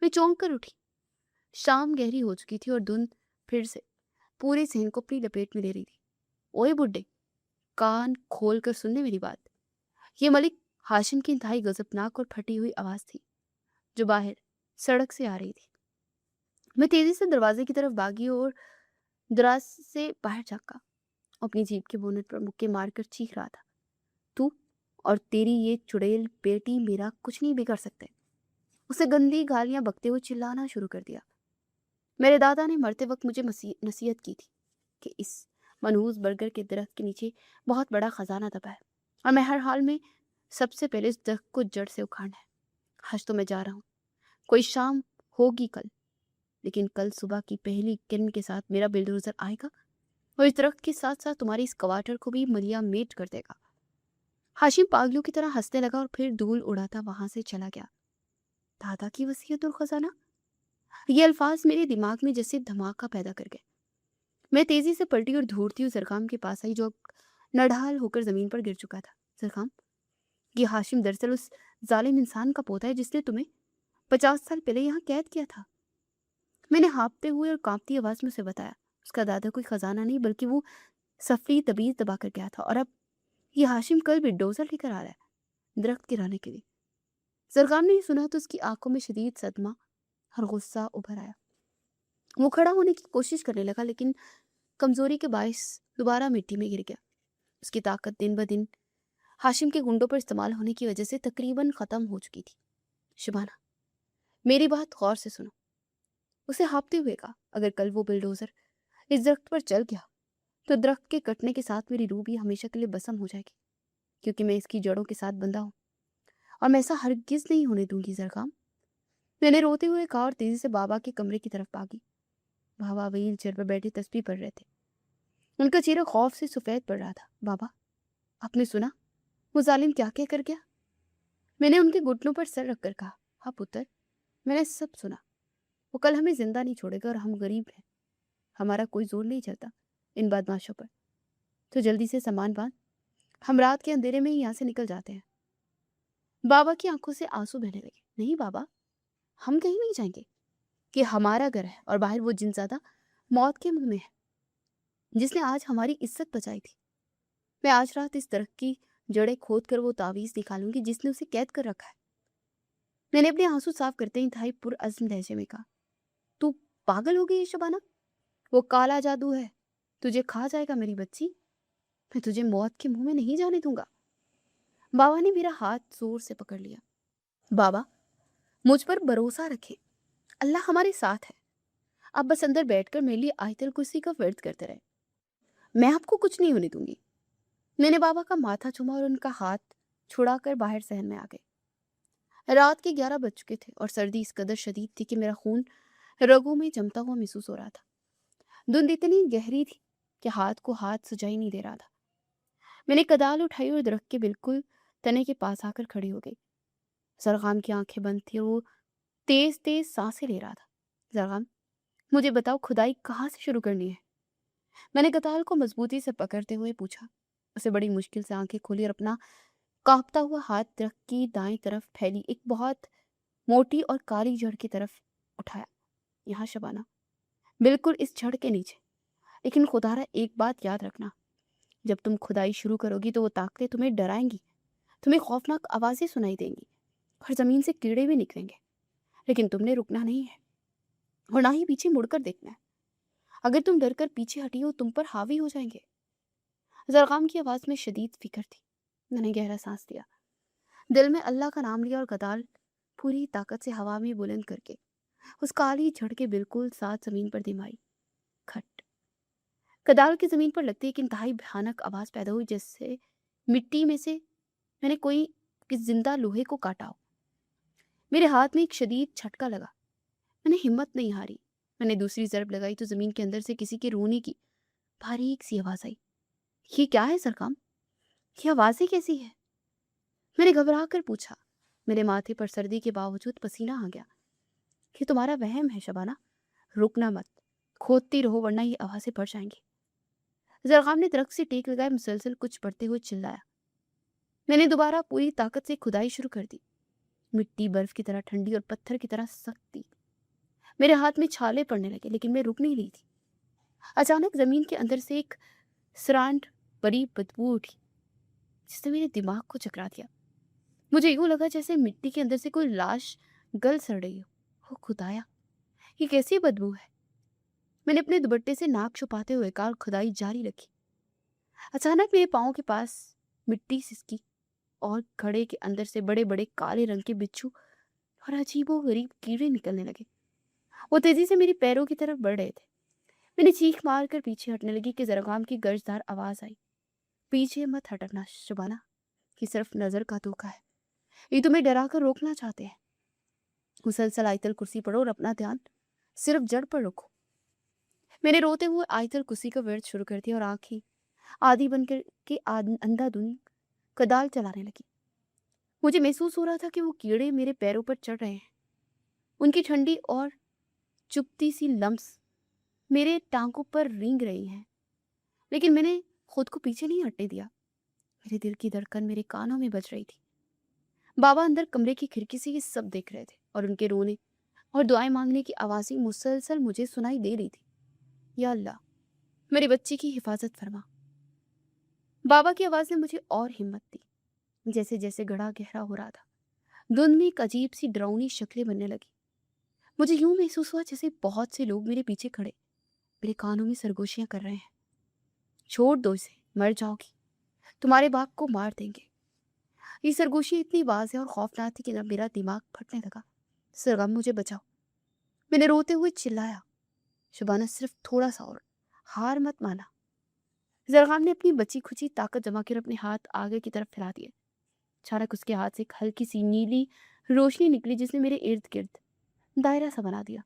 میں چونک کر اٹھی۔ شام گہری ہو چکی تھی اور دھند پھر سے پورے صحن کو اپنی لپیٹ میں لے رہی تھی۔ اوئے بڈھے، کان کھول کر سننے میری بات۔ یہ ملک ہاشم کی انتہائی غضبناک اور پھٹی ہوئی آواز تھی جو باہر سڑک سے آ رہی تھی۔ میں تیزی سے دروازے کی طرف بھاگی اور دراز سے باہر جھانکا۔ اپنی جیپ کے بونٹ پر مکے مار کر چیخ رہا تھا، تو اور تیری یہ چڑیل بیٹی میرا کچھ نہیں بگاڑ سکتے۔ اسے گندی گالیاں بکتے ہوئے چلانا شروع کر دیا۔ میرے دادا نے مرتے وقت مجھے نصیحت کی تھی کہ اس منحوس برگر کے درخت کے نیچے بہت بڑا خزانہ دبا ہے، اور میں ہر حال میں سب سے پہلے اس درخت کو جڑ سے اکھاڑنا ہے۔ آج تو میں جا رہا ہوں، کوئی شام ہوگی کل، لیکن کل صبح کی پہلی کرن کے ساتھ میرا بلڈوزر آئے گا اور اس درخت کے ساتھ ساتھ تمہاری اس کوارٹر کو بھی ملیا میٹ کر دے گا۔ ہاشم پاگلوں کی طرح ہنسنے لگا اور پھر دھول اڑاتا وہاں سے چلا گیا۔ دادا کی وصیت اور خزانہ، یہ الفاظ میرے دماغ میں جیسے دھماکہ پیدا کر گئے۔ میں تیزی سے پلٹی اور دھوڑتی ہوئی زرغام کے پاس آئی جو نڈھال ہو کر زمین پر گر چکا تھا۔ زرغام، یہ ہاشم دراصل اس ظالم انسان کا پوتا ہے جس نے تمہیں 50 سال پہلے یہاں قید کیا تھا۔ میں نے ہانپتے ہوئے اور کانپتی آواز میں اسے بتایا۔ اس کا دادا کوئی خزانہ نہیں بلکہ وہ سفری تبیز دبا کر گیا تھا، اور اب یہ ہاشم کل بلڈوزر لے کر آ رہا ہے درخت گرانے کے لیے۔ زرغام نے یہ سنا تو اس کی آنکھوں میں شدید صدمہ اور غصہ ابھر آیا۔ وہ کھڑا ہونے کی کوشش کرنے لگا لیکن کمزوری کے باعث دوبارہ مٹی میں گر گیا۔ اس کی طاقت دن بدن ہاشم کے گنڈوں پر استعمال ہونے کی وجہ سے تقریباً ختم ہو چکی تھی۔ شبانہ، میری بات غور سے سنو، اسے ہانپتے ہوئے کہا۔ اگر کل وہ بلڈوزر اس درخت پر چل گیا تو درخت کے کٹنے کے ساتھ میری روح بھی ہمیشہ کے لیے بسم ہو جائے گی، کیونکہ میں اس کی جڑوں کے ساتھ بندھا ہوں، اور میں ایسا ہرگز نہیں ہونے دوں گی زرغام۔ میں نے روتے ہوئے کہا اور تیزی سے بابا کے کمرے کی طرف بھاگی۔ بابا وہیل چیئر پر بیٹھے تسبیح پڑھ رہے تھے۔ ان کا چہرہ خوف سے سفید پڑ رہا تھا۔ بابا، آپ نے سنا وہ ظالم کیا کہہ کر گیا؟ میں نے ان کے گھٹنوں پر سر رکھ کر کہا، ہاں پتر، میں نے سب سنا۔ وہ کل ہمیں زندہ نہیں چھوڑے گا، اور ہم غریب ہیں، ہمارا کوئی زور نہیں چلتا ان بدماشوں پر، تو جلدی سے سامان باندھ، ہم رات کے اندھیرے میں ہی یہاں سے نکل جاتے ہیں۔ بابا کی آنکھوں سے آنسو بہنے لگے۔ نہیں بابا، ہم کہیں نہیں جائیں گے، کہ ہمارا گھر ہے اور باہر وہ جن زیادہ موت کے منہ میں ہے جس نے آج ہماری عزت بچائی تھی۔ میں آج رات اس درخت کی جڑیں کھود کر وہ تعویذ نکالوں گی جس نے اسے قید کر رکھا ہے۔ میں نے اپنے آنسو صاف کرتے انتہائی پرعزم لہجے میں کہا، تو پاگل ہو گئی شبانہ، وہ کالا جادو ہے، تجھے کھا جائے گا میری بچی، میں تجھے موت کے منہ میں نہیں جانے دوں گا۔ بابا نے میرا ہاتھ زور سے پکڑ لیا۔ بابا، مجھ پر بھروسہ رکھیں، اللہ ہمارے ساتھ ہے، آپ بس اندر بیٹھ کر میرے لیے آیت الکرسی کا ورد کرتے رہے، میں آپ کو کچھ نہیں ہونے دوں گی۔ میں نے بابا کا ماتھا چوما اور ان کا ہاتھ چھڑا کر باہر صحن میں آ گئے۔ رات کے 11 بج چکے تھے اور سردی اس قدر شدید تھی کہ میرا خون رگوں میں جمتا ہوا محسوس ہو رہا تھا۔ دھند اتنی گہری تھی کہ ہاتھ کو ہاتھ سجائی نہیں دے رہا تھا۔ میں نے کدال اٹھائی اور درخت کے بالکل تنے کے پاس آ کر کھڑی ہو گئی۔ زرغام کی آنکھیں بند تھی اور وہ تیز تیز سانسیں لے رہا تھا۔ زرغام، مجھے بتاؤ کھدائی کہاں سے شروع کرنی ہے؟ میں نے کدال کو مضبوطی سے پکڑتے ہوئے پوچھا۔ اسے بڑی مشکل سے آنکھیں کھولی اور اپنا کانپتا ہوا ہاتھ درخت کی دائیں طرف پھیلی ایک بہت موٹی اور کالی جڑ کی طرف اٹھایا۔ یہاں شبانہ، بالکل اس جڑ کے نیچے، لیکن خدارا ایک بات یاد رکھنا، جب تم کھدائی شروع کرو گی تو وہ طاقتیں تمہیں ڈرائیں گی، تمہیں خوفناک آوازیں سنائی دیں گی اور زمین سے کیڑے بھی نکلیں گے، لیکن تم نے رکنا نہیں ہے اور نہ ہی پیچھے مڑ کر دیکھنا ہے۔ اگر تم ڈر کر پیچھے ہٹی ہو تم پر حاوی ہو جائیں گے۔ زرغام کی آواز میں شدید فکر تھی۔ میں نے گہرا سانس لیا، دل میں اللہ کا نام لیا اور کدال پوری طاقت سے ہوا میں بلند کر کے اس کالی جھڑ کے بالکل ساتھ زمین پر دمائی۔ کھٹ کدال کی زمین پر لگتے ایک انتہائی بھیانک آواز پیدا ہوئی، جیسے مٹی میں سے میں نے کوئی زندہ لوہے کو کاٹا ہو۔ میرے ہاتھ میں ایک شدید جھٹکا لگا، میں نے ہمت نہیں ہاری۔ میں نے دوسری ضرب لگائی تو زمین کے اندر سے کسی کے رونے کی باریک سی آواز آئی۔ یہ کیا ہے زرغام؟ یہ آوازیں کیسی ہے؟ میں نے گھبرا کر پوچھا۔ میرے ماتھے پر سردی کے باوجود پسینہ آ گیا۔ یہ تمہارا وہم ہے شبانہ، رکنا مت، کھودتی رہو ورنہ یہ آوازیں بڑھ جائیں گی۔ زرغام نے درخت سے ٹیک لگائے مسلسل کچھ پڑھتے ہوئے چلایا۔ میں نے دوبارہ پوری طاقت سے کھدائی شروع کر دی۔ مٹی برف کی طرح ٹھنڈی اور پتھر کی طرح سخت تھی۔ میرے ہاتھ میں چھالے پڑنے لگے لیکن میں رک نہیں رہی تھی۔ اچانک زمین کے اندر سے ایک سرانڈ بڑی بدبو اٹھی جس نے میرے دماغ کو چکرا دیا۔ مجھے یوں لگا جیسے مٹی کے اندر سے کوئی لاش گل سڑ رہی ہو۔ خدایا، یہ کیسی بدبو ہے؟ میں نے اپنے دوپٹے سے ناک چھپاتے ہوئے کار کھدائی جاری رکھی۔ اچانک میرے پاؤں کے پاس مٹی سسکی اور گھڑے کے اندر سے بڑے بڑے کالے رنگ کے بچھو اور عجیب و غریب کیڑے نکلنے لگے۔ وہ تیزی سے میری پیروں کی طرف بڑھ رہے تھے۔ میں نے چیخ مار کر پیچھے ہٹنے لگی کہ زرغام کی گرجدار آواز آئی، پیچھے مت ہٹنا شبانہ، یہ صرف نظر کا دھوکہ ہے، یہ تمہیں ڈرا کر روکنا چاہتے ہیں۔ مسلسل آیت الکرسی پڑھو اور اپنا دھیان صرف جڑ پر رکھو۔ میں نے روتے ہوئے آیت الکرسی کا ورد شروع کر دیا اور آنکھیں آدھی بن کر کے اندھا دھند کدال چلانے لگی۔ مجھے محسوس ہو رہا تھا کہ وہ کیڑے میرے پیروں پر چڑھ رہے ہیں، ان کی ٹھنڈی اور چپتی سی لمس میرے ٹانگوں پر رینگ رہی ہیں، لیکن میں نے خود کو پیچھے نہیں ہٹنے دیا۔ میرے دل کی دھڑکن میرے کانوں میں بج رہی تھی۔ بابا اندر کمرے کی کھڑکی سے یہ سب دیکھ رہے تھے اور ان کے رونے اور دعائیں مانگنے کی آوازیں مسلسل مجھے سنائی دے رہی تھی۔ یا اللہ، میرے بچے کی حفاظت فرما۔ بابا کی آواز نے مجھے اور ہمت دی۔ جیسے جیسے گڑھا گہرا ہو رہا تھا، دھند میں ایک عجیب سی ڈراؤنی شکلیں بننے لگی۔ مجھے یوں محسوس ہوا جیسے بہت سے لوگ میرے پیچھے کھڑے میرے کانوں میں سرگوشیاں کر رہے ہیں۔ چھوڑ دو اسے، مر جاؤ گی، تمہارے باپ کو مار دیں گے۔ یہ سرگوشی اتنی واضح اور خوفناک تھی کہ میرا دماغ پھٹنے لگا۔ زرغام، مجھے بچاؤ، میں نے روتے ہوئے چلایا۔ شبانہ، صرف تھوڑا سا اور، ہار مت مانا۔ زرغام نے اپنی بچی کھچی طاقت جما کر اپنے ہاتھ آگے کی طرف پھیلا دیے۔ اچانک اس کے ہاتھ سے ایک ہلکی سی نیلی روشنی نکلی جس نے میرے ارد گرد دائرہ سا بنا دیا۔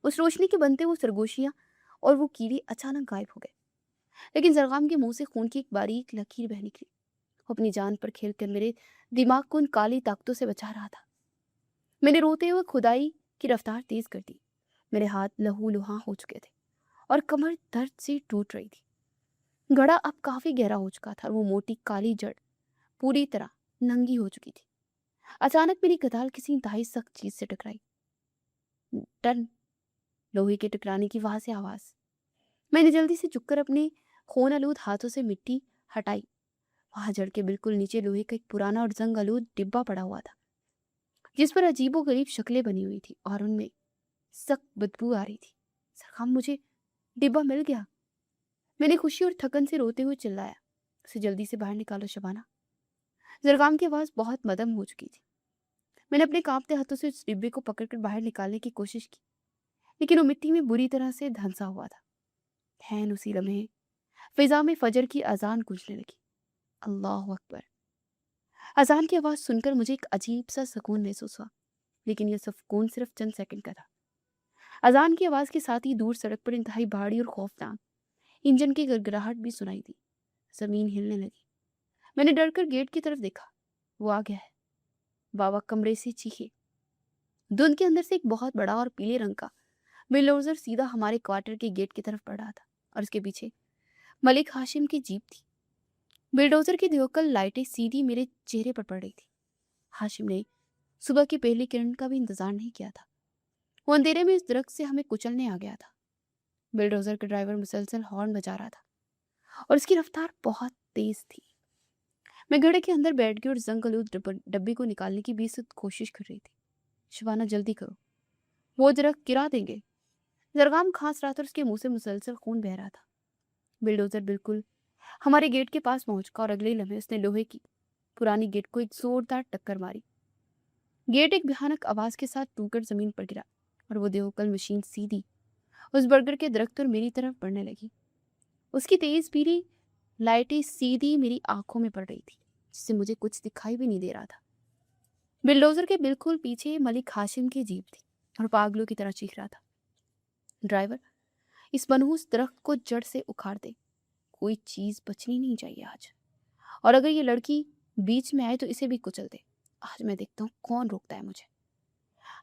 اس روشنی کے بنتے وہ سرگوشیاں اور وہ کیڑے اچانک غائب ہو گئے، لیکن زرغام کے منہ سے خون کی ایک باریک لکیر بہ نکلی۔ وہ اپنی جان پر کھیل کر میرے دماغ کو ان کالی طاقتوں سے بچا رہا تھا۔ میں نے روتے ہوئے کھدائی کی رفتار تیز کر دی۔ میرے ہاتھ لہو لہاں ہو چکے تھے اور کمر درد سے ٹوٹ رہی تھی۔ گڑھا اب کافی گہرا ہو چکا تھا اور وہ موٹی کالی جڑ پوری طرح ننگی ہو چکی تھی۔ اچانک میری کدال کسی انتہائی سخت چیز سے ٹکرائی۔ ٹن، لوہے کے ٹکرانے کی واضح آواز۔ میں نے جلدی سے جھک کر اپنے خون آلود ہاتھوں سے مٹی ہٹائی۔ وہاں جڑ کے بالکل نیچے لوہے کا ایک پرانا اور زنگ آلود ڈبہ پڑا ہوا تھا جس پر عجیب و غریب شکلیں بنی ہوئی تھی اور ان میں سخت بدبو آ رہی تھی۔ زرغام، مجھے ڈبہ مل گیا، میں نے خوشی اور تھکن سے روتے ہوئے چلایا۔ اسے جلدی سے باہر نکالو شبانہ۔ زرغام کی آواز بہت مدم ہو چکی تھی۔ میں نے اپنے کانپتے ہاتھوں سے اس ڈبے کو پکڑ کر باہر نکالنے کی کوشش کی، لیکن وہ مٹی میں بری طرح سے دھنسا ہوا تھا۔ حین اسی لمحے فضا میں فجر کی اذان گونجنے لگی۔ اللہ اکبر۔ اذان کی آواز سن کر مجھے ایک عجیب سا سکون محسوس ہوا، لیکن یہ سکون صرف چند سیکنڈ کا تھا۔ اذان کی آواز کے ساتھ ہی دور سڑک پر انتہائی بھاری اور خوفناک انجن کی گڑگڑاہٹ بھی سنائی دی۔ زمین ہلنے لگی۔ میں نے ڈر کر گیٹ کی طرف دیکھا، وہ آ گیا ہے۔ بابا کمرے سے چیخے۔ دھند کے اندر سے ایک بہت بڑا اور پیلے رنگ کا بلڈوزر سیدھا ہمارے کوارٹر کے گیٹ کی طرف بڑھ رہا تھا اور اس کے پیچھے ملک ہاشم کی جیپ تھی۔ بلڈوزر کی دیوکل لائٹیں سیدھی میرے چہرے پر پڑ رہی تھی۔ ہاشم نے صبح کی پہلی کرن کا بھی انتظار نہیں کیا تھا، وہ اندھیرے میں اس درخت سے ہمیں کچلنے آ گیا تھا۔ بلڈوزر کا ڈرائیور مسلسل ہارن بجا رہا تھا اور اس کی رفتار بہت تیز تھی۔ میں گھڑے کے اندر بیٹھ گئی اور زنگ آلود ڈبے کو نکالنے کی بے سخت کوشش کر رہی تھی۔ شبانہ جلدی کرو، وہ درخت گرا دیں گے۔ زرغام کھانس رہا تھا اور اس کے منہ سے مسلسل خون بہہ رہا تھا۔ بلڈوزر بالکل ہمارے گیٹ کے پاس پہنچ گا اور اگلے لمحے اس نے لوہے کی پرانی گیٹ کو ایک زوردار ٹکر ماری۔ گیٹ ایک بھیانک آواز کے ساتھ ٹوٹ کر زمین پر گرا اور وہ دیوکل مشین سیدھی اس برگر کے درخت اور میری طرف بڑھنے لگی۔ اس کی تیز پیلی لائٹیں سیدھی میری آنکھوں میں پڑ رہی تھی، جس سے مجھے کچھ دکھائی بھی نہیں دے رہا تھا۔ بلڈوزر کے بالکل پیچھے ملک ہاشم کی جیپ تھی اور پاگلوں کی طرح چیخ رہا تھا، ڈرائیور، اس منحوس درخت کو جڑ سے اکھاڑ دے، کوئی چیز بچنی نہیں چاہیے آج، اور اگر یہ لڑکی بیچ میں آئے تو اسے بھی کچل دے۔ آج میں دیکھتا ہوں کون روکتا ہے مجھے۔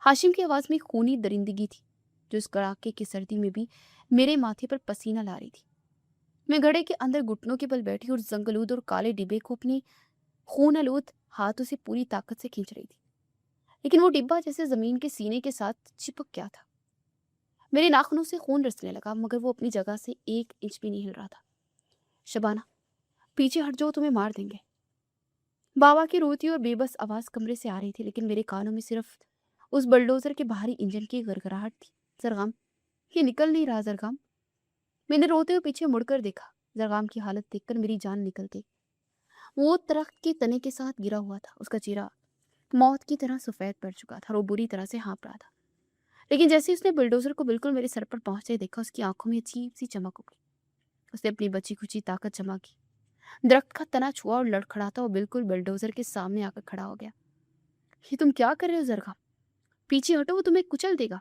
ہاشم کی آواز میں خونی درندگی تھی جو اس کڑاکے کی سردی میں بھی میرے ماتھے پر پسینہ لا رہی تھی۔ میں گھڑے کے اندر گھٹنوں کے بل بیٹھی اور زنگلود اور کالے ڈبے کو اپنی خون آلود ہاتھوں سے پوری طاقت سے کھینچ رہی تھی، لیکن وہ ڈبہ جیسے زمین کے سینے کے ساتھ چپک گیا تھا۔ میرے ناخنوں سے خون رسنے لگا مگر وہ اپنی جگہ سے ایک انچ بھی نہیں ہل رہا تھا۔ شبانہ، پیچھے ہٹ جاؤ، تمہیں مار دیں گے۔ بابا کی روتی اور بے بس آواز کمرے سے آ رہی تھی، لیکن میرے کانوں میں صرف اس بلڈوزر کے باہری انجن کی گرگراہٹ تھی۔ زرغام، یہ نکل نہیں رہا زرغام۔ میں نے روتے ہوئے پیچھے مڑ کر دیکھا۔ زرغام کی حالت دیکھ کر میری جان نکل گئی۔ وہ درخت کے تنے کے ساتھ گرا ہوا تھا، اس کا چہرہ موت کی طرح سفید پڑ چکا تھا اور وہ بری طرح سے ہانپ رہا تھا۔ لیکن جیسے اس نے بلڈوزر کو بالکل میرے سر پر پہنچتے دیکھا، اس کی آنکھوں میں عجیب سی چمک اگلی۔ اس نے اپنی بچی کچی طاقت جمع کی، درخت کا تنا چھوا اور لڑکھڑاتا وہ بالکل بلڈوزر کے سامنے آ کر کھڑا ہو گیا۔ یہ تم کیا کر رہے ہو زرغام؟ پیچھے ہٹو، وہ تمہیں کچل دے گا۔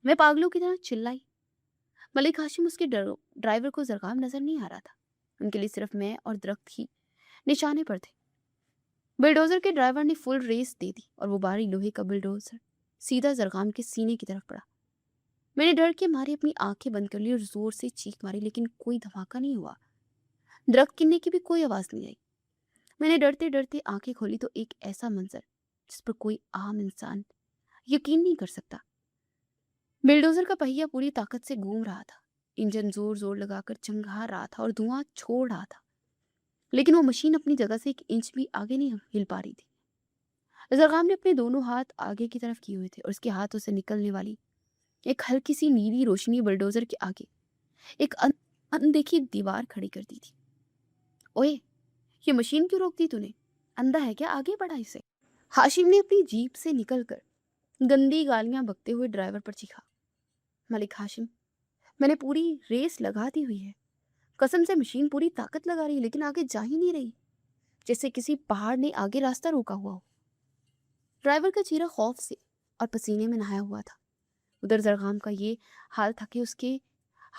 میں پاگلوں کی طرح چلائی۔ ملک ہاشم اس کے ڈرائیور کو زرغام نظر نہیں آ رہا تھا، ان کے لیے صرف میں اور درخت ہی نشانے پر تھے۔ بلڈوزر کے ڈرائیور نے فل ریس دے دی اور وہ بھاری لوہے کا بلڈوزر سیدھا زرغام کے سینے کی طرف پڑا۔ میں نے ڈر کے مارے اپنی آنکھیں بند کر لی اور زور سے چیخ ماری، لیکن کوئی دھماکہ نہیں ہوا۔ درخت گرنے کی بھی کوئی آواز نہیں آئی۔ میں نے ڈرتے ڈرتے آنکھیں کھولی تو ایک ایسا منظر جس پر کوئی عام انسان یقین نہیں کر سکتا۔ بلڈوزر کا پہیہ پوری طاقت سے گھوم رہا تھا، انجن زور زور لگا کر چنگھا رہا تھا اور دھواں چھوڑ رہا تھا، لیکن وہ مشین اپنی جگہ سے ایک انچ بھی آگے نہیں ہل پا رہی تھی۔ زرغام نے اپنے دونوں ہاتھ آگے کی طرف کیے ہوئے تھے اور اس کے ہاتھوں سے نکلنے والی ایک ہلکی سی نیلی روشنی بلڈوزر کے آگے ایک اندیکھی دیوار کھڑی کر دی تھی۔ اوئے، یہ مشین کیوں روک دی تو نے؟ اندھا ہے کیا؟ آگے بڑھا اسے۔ ہاشم نے اپنی جیپ سے نکل کر گندی گالیاں بکتے ہوئے ڈرائیور پر چیخا۔ ملک ہاشم، میں نے پوری ریس لگا دی ہوئی ہے، قسم سے مشین پوری طاقت لگا رہی ہے لیکن آگے جا ہی نہیں رہی، جیسے کسی پہاڑ نے آگے راستہ روکا ہوا ہو۔ ڈرائیور کا چہرہ خوف سے اور پسینے میں نہایا ہوا تھا۔ ادھر زرغام کا یہ حال تھا کہ اس کے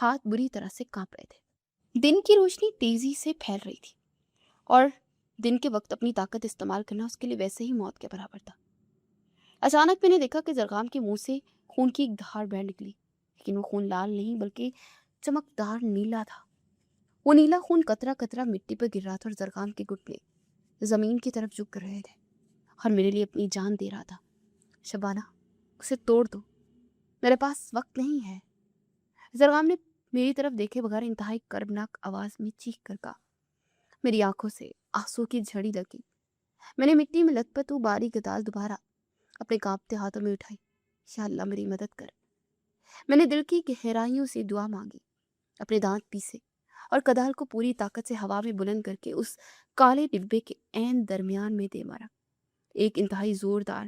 ہاتھ بری طرح سے کانپ رہے تھے۔ دن کی روشنی تیزی سے پھیل رہی تھی اور دن کے وقت اپنی طاقت استعمال کرنا اس کے لیے ویسے ہی موت کے برابر تھا۔ اچانک میں نے دیکھا کہ زرغام کے منہ سے خون کی ایک دھار بہہ نکلی، لیکن وہ خون لال نہیں بلکہ چمکدار نیلا تھا۔ وہ نیلا خون قطرہ قطرہ مٹی پر گر رہا تھا اور زرغام کے گھٹنے زمین کی طرف جھک رہے تھے اور میرے لیے اپنی جان دے رہا تھا۔ شبانہ، اسے توڑ دو، میرے پاس وقت نہیں ہے۔ زرغام نے میری طرف دیکھے بغیر انتہائی کربناک آواز میں چیخ کر کہا۔ میری آنکھوں سے آنسو کی جھڑی لگی۔ میں نے مٹی میں لت پت باری گدال دوبارہ اپنے کانپتے ہاتھوں میں اٹھائی۔ یا اللہ میری مدد کر۔ میں نے دل کی گہرائیوں سے دعا مانگی، اپنے دانت پیسے اور کدال کو پوری طاقت سے ہوا میں بلند کر کے اس کالے ڈبے کے عین درمیان میں دے مارا۔ ایک انتہائی زوردار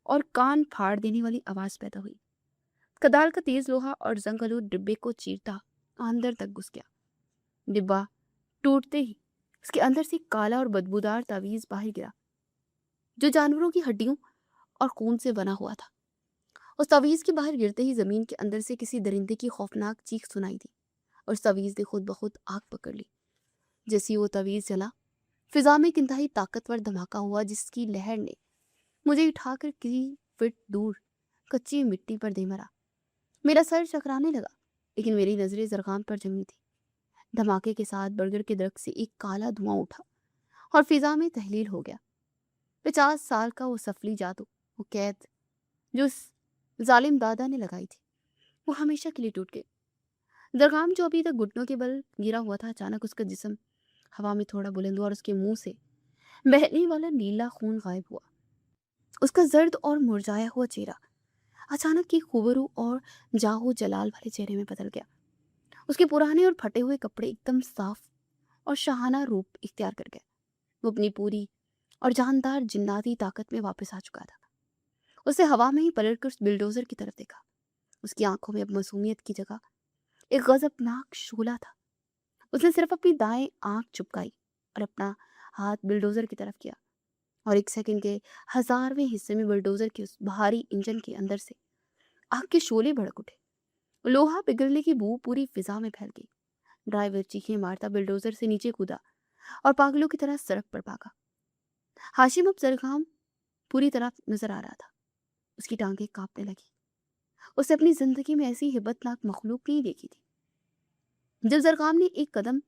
اور کان پھاڑ دینے والی آواز پیدا ہوئی۔ کدال کا تیز لوہا اور زنگ آلود ڈبے کو چیرتا اندر تک گھس گیا۔ ڈبہ ٹوٹتے ہی اس کے اندر سے کالا اور بدبودار تعویذ باہر گرا جو جانوروں کی ہڈیوں اور خون سے بنا ہوا تھا۔ اس تعویذ کے باہر گرتے ہی زمین کے اندر سے کسی درندے کی خوفناک چیخ سنائی دی اور اس تعویذ نے خود بخود آگ پکڑ لی۔ جیسی وہ تعویذ چلا، فضا میں ایک انتہائی طاقتور دھماکہ ہوا جس کی لہر نے مجھے اٹھا کر کسی فٹ دور کچی مٹی پر دے مرا۔ میرا سر چکرانے لگا لیکن میری نظریں زرغام پر جمی تھی۔ دھماکے کے ساتھ برگر کے درخت سے ایک کالا دھواں اٹھا اور فضا میں تحلیل ہو گیا۔ 50 سال کا وہ سفلی جادو، وہ قید جو اس ظالم دادا نے لگائی تھی، وہ ہمیشہ کے لیے ٹوٹ گئی۔ जरगाम जो अभी तक घुटनों के बल गिरा हुआ था, अचानक उसका जिस्म हवा में थोड़ा बुलंद हुआ और उसके मुंह से बहने वाला नीला खून गायब हुआ। उसका जर्द और मुरझाया हुआ चेहरा अचानक ही खुबरू और जाहो जलाल वाले चेहरे में बदल गया। उसके पुराने और फटे हुए कपड़े एकदम साफ और शाहाना रूप इख्तियार कर गए। वो अपनी पूरी और जानदार जिन्नाती ताकत में वापस आ चुका था। उसे हवा में ही पलटकर उस बिल्डोजर की तरफ देखा। उसकी आंखों में अब मासूमियत की जगह एक गजबनाक शोला था। उसने सिर्फ अपनी दाएं आंख चुपकाई और अपना हाथ बिल्डोजर की तरफ किया, और एक सेकंड के 1000वें हिस्से में बुलडोजर के उस भारी इंजन के अंदर से आग के शोले भड़क उठे। लोहा पिघलने की बू पूरी फिजा में फैल गई। ड्राइवर चीखें मारता बिल्डोजर से नीचे कूदा और पागलों की तरह सड़क पर भागा। हाशिम अब जरगाम पूरी तरह नजर आ रहा था। उसकी टांगें कांपने लगी। उसे अपनी जिंदगी में ऐसी हिब्बतनाक मखलूक नहीं देखी थी। जब जरगाम ने एक कदम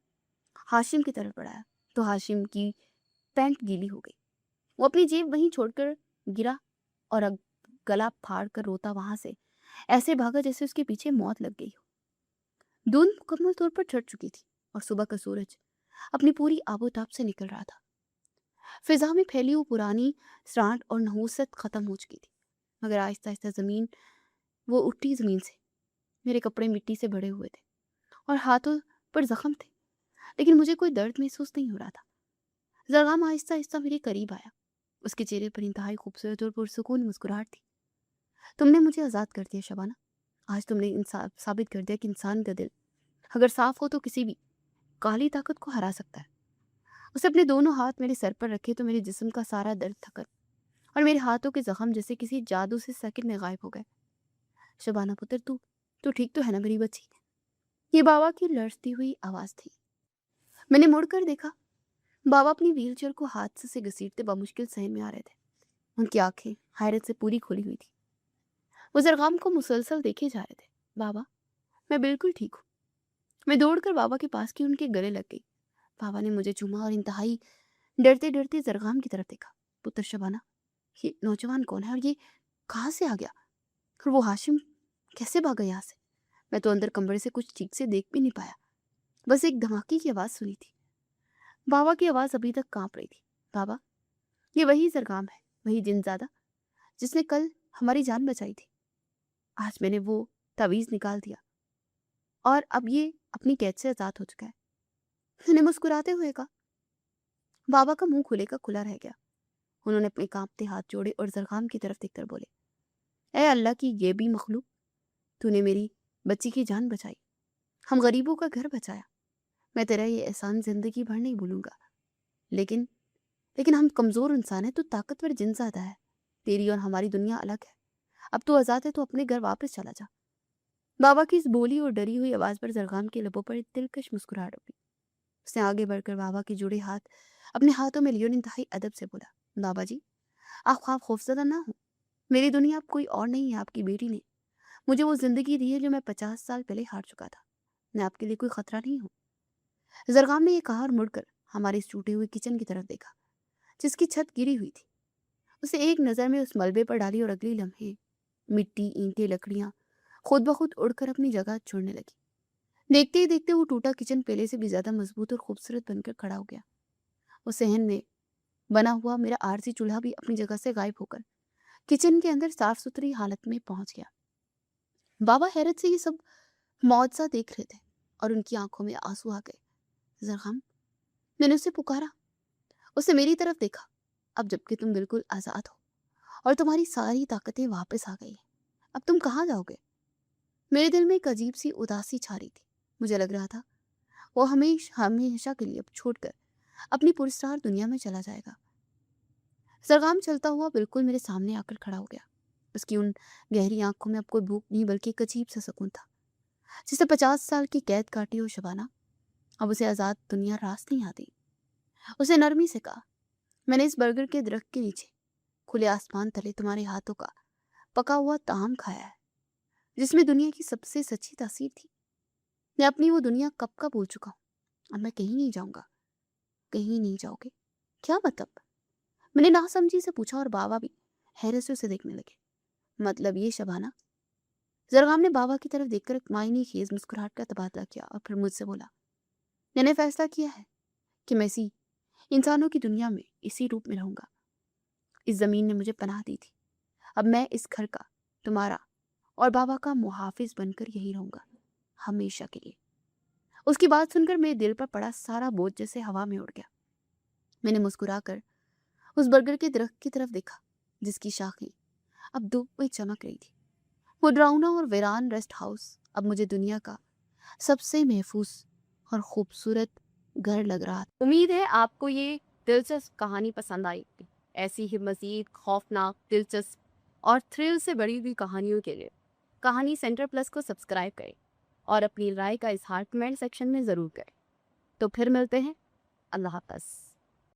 हाशिम की तरफ बढ़ाया तो हाशिम की पैंट गीली हो गई। वो अपनी जेब वहीं छोड़कर गिरा और गला फाड़ कर रोता वहां से ऐसे भागा जैसे उसके पीछे मौत लग गई हो। धुंध मुकम्मल तौर पर चढ़ चुकी थी और सुबह का सूरज अपनी पूरी आबोताब से निकल रहा था। फिजा में फैली वो पुरानी सरांट और नहूसत खत्म हो चुकी थी, मगर आहिस्ता आहिस्ता जमीन, वो उठती जमीन से मेरे कपड़े मिट्टी से भरे हुए थे और हाथों पर जख्म थे, लेकिन मुझे कोई दर्द महसूस नहीं हो रहा था। जरगाम आहिस्ता आहिस्ता मेरे करीब आया। उसके चेहरे पर इंतहाई खूबसूरत और पुरसुकून मुस्कुराहट थी। तुमने मुझे आज़ाद कर दिया शबाना। आज तुमने इंसाफ साबित कर दिया कि इंसान का दिल अगर साफ हो तो किसी भी काली ताकत को हरा सकता है। उसे अपने दोनों हाथ मेरे सर पर रखे तो मेरे जिस्म का सारा दर्द थकन और मेरे हाथों के जख्म जैसे किसी जादू से सेकंड में गायब हो गए। शबाना पुत्र, तू तू ठीक तो है ना मेरी बच्ची? ये बाबा की लड़ती हुई आवाज थी। मैंने मुड़कर देखा। बाबा अपनी व्हीलचेयर को हाथ से घसीटते बमुश्किल सहन में आ रहे थे। उनकी आंखें हैरत से पूरी खुली हुई थी। वो जरगाम को मुसलसल देखे जा रहे थे। बाबा, मैं बिल्कुल ठीक हूँ। मैं दौड़कर बाबा के पास की उनके गले लग गई। बाबा ने मुझे चूमा और इंतहाई डरते डरते जरगाम की तरफ देखा। पुत्र शबाना, ये नौजवान कौन है और ये कहाँ से आ गया? और वो हाशिम कैसे भागा यहाँ से? मैं तो अंदर कमरे से कुछ ठीक से देख भी नहीं पाया, बस एक धमाके की आवाज़ सुनी थी। बाबा की आवाज़ अभी तक कांप रही थी। बाबा, ये वही जरगाम है, वही जिनजादा जिसने कल हमारी जान बचाई थी। आज मैंने वो तावीज़ निकाल दिया और अब ये अपनी कैद से आज़ाद हो चुका है। मैंने मुस्कुराते हुए कहा। बाबा का मुंह खुले का खुला रह गया। उन्होंने अपने कांपते हाथ जोड़े और जरगाम की तरफ देखकर बोले, ए अल्लाह की ये भी मखलूक, तूने मेरी बच्ची की जान बचाई, हम गरीबों का घर बचाया। मैं तेरा ये एहसान जिंदगी भर नहीं भूलूंगा। लेकिन लेकिन हम कमज़ोर इंसान हैं, तो ताकतवर जिन ज़्यादा है। तेरी और हमारी दुनिया अलग है। अब तो आज़ाद है, तो अपने घर वापस चला जा। बाबा की इस बोली और डरी हुई आवाज़ पर जरगाम के लबों पर एक दिलकश मुस्कुराहट उठी। उसने आगे बढ़कर बाबा के जुड़े हाथ अपने हाथों में लिए और इंतहाई अदब से बोला, बाबा जी, आप खौफजदा ना हो। मेरी दुनिया अब कोई और नहीं है, आपकी बेटी ने मुझे वो जिंदगी दी है जो मैं 50 साल पहले हार चुका था। मैं आपके लिए कोई खतरा नहीं हूँ। जरगाम ने ये कहा और मुड़कर हमारे इस टूटे हुए किचन की तरफ देखा, जिसकी छत गिरी हुई थी। उसे एक नज़र में उस मलबे पर डाली और अगली लम्हे मिट्टी, ईंटें, लकड़ियां खुद ब खुद उड़कर अपनी जगह छोड़ने लगी। देखते ही देखते वो टूटा किचन पहले से भी ज्यादा मजबूत और खूबसूरत बनकर खड़ा हो गया। उस सहन में बना हुआ मेरा आरसी चूल्हा भी अपनी जगह से गायब होकर किचन के अंदर साफ सुथरी हालत में पहुंच गया। बाबा हैरत से ये सब मुआवजा देख रहे थे और उनकी आंखों में आंसू आ गए। जरगाम, मैंने उसे पुकारा। उसे मेरी तरफ देखा। अब जबकि तुम बिल्कुल आजाद हो और तुम्हारी सारी ताकतें वापस आ गई हैं, अब तुम कहाँ जाओगे? मेरे दिल में एक अजीब सी उदासी छा रही थी। मुझे लग रहा था वो हमेशा हमेशा के लिए अब छोड़कर अपनी पुरस्कार दुनिया में चला जाएगा। जरगाम चलता हुआ बिल्कुल मेरे सामने आकर खड़ा हो गया। उसकी उन गहरी आंखों में अब कोई भूख नहीं, बल्कि एक अजीब सा सुकून था। जिसे 50 साल की कैद काटी हो शबाना, अब उसे आजाद दुनिया रास नहीं आती। उसे नरमी से कहा, मैंने इस बर्गर के दरख्त के नीचे खुले आसमान तले तुम्हारे हाथों का पका हुआ ताम खाया है, जिसमें दुनिया की सबसे सच्ची तासीर थी। मैं अपनी वो दुनिया कब का भूल चुका हूँ। अब मैं कहीं नहीं जाऊंगा। कहीं नहीं जाओगे? क्या मतलब? मैंने नासमझी से पूछा और बाबा भी हैरत से उसे देखने लगे। मतलब ये शबाना, जरगाम ने बाबा की तरफ देखकर एक मायने खेज मुस्कुराहट का तबादला किया और फिर मुझसे बोला, मैंने फैसला किया है कि मैं इसी इंसानों की दुनिया में इसी रूप में रहूंगा। इस जमीन ने मुझे पनाह दी थी, अब मैं इस घर का, तुम्हारा और बाबा का मुहाफिज बनकर यही रहूंगा, हमेशा के लिए। उसकी बात सुनकर मेरे दिल पर पड़ा सारा बोझ जैसे हवा में उड़ गया। मैंने मुस्कुराकर उस बरगद के दरख्त की तरफ देखा जिसकी शाखें अब धूप में चमक रही थी। वो डरावना और वीरान रेस्ट हाउस अब मुझे दुनिया का सबसे महफूज और खूबसूरत घर लग रहा था। उम्मीद है आपको ये दिलचस्प कहानी पसंद आई। ऐसी ही मजीद खौफनाक, दिलचस्प और थ्रिल से भरी हुई कहानियों के लिए कहानी सेंटर प्लस को सब्सक्राइब करें और अपनी राय का इजहार कमेंट सेक्शन में ज़रूर करें। तो फिर मिलते हैं। अल्लाह हाफ़िज़।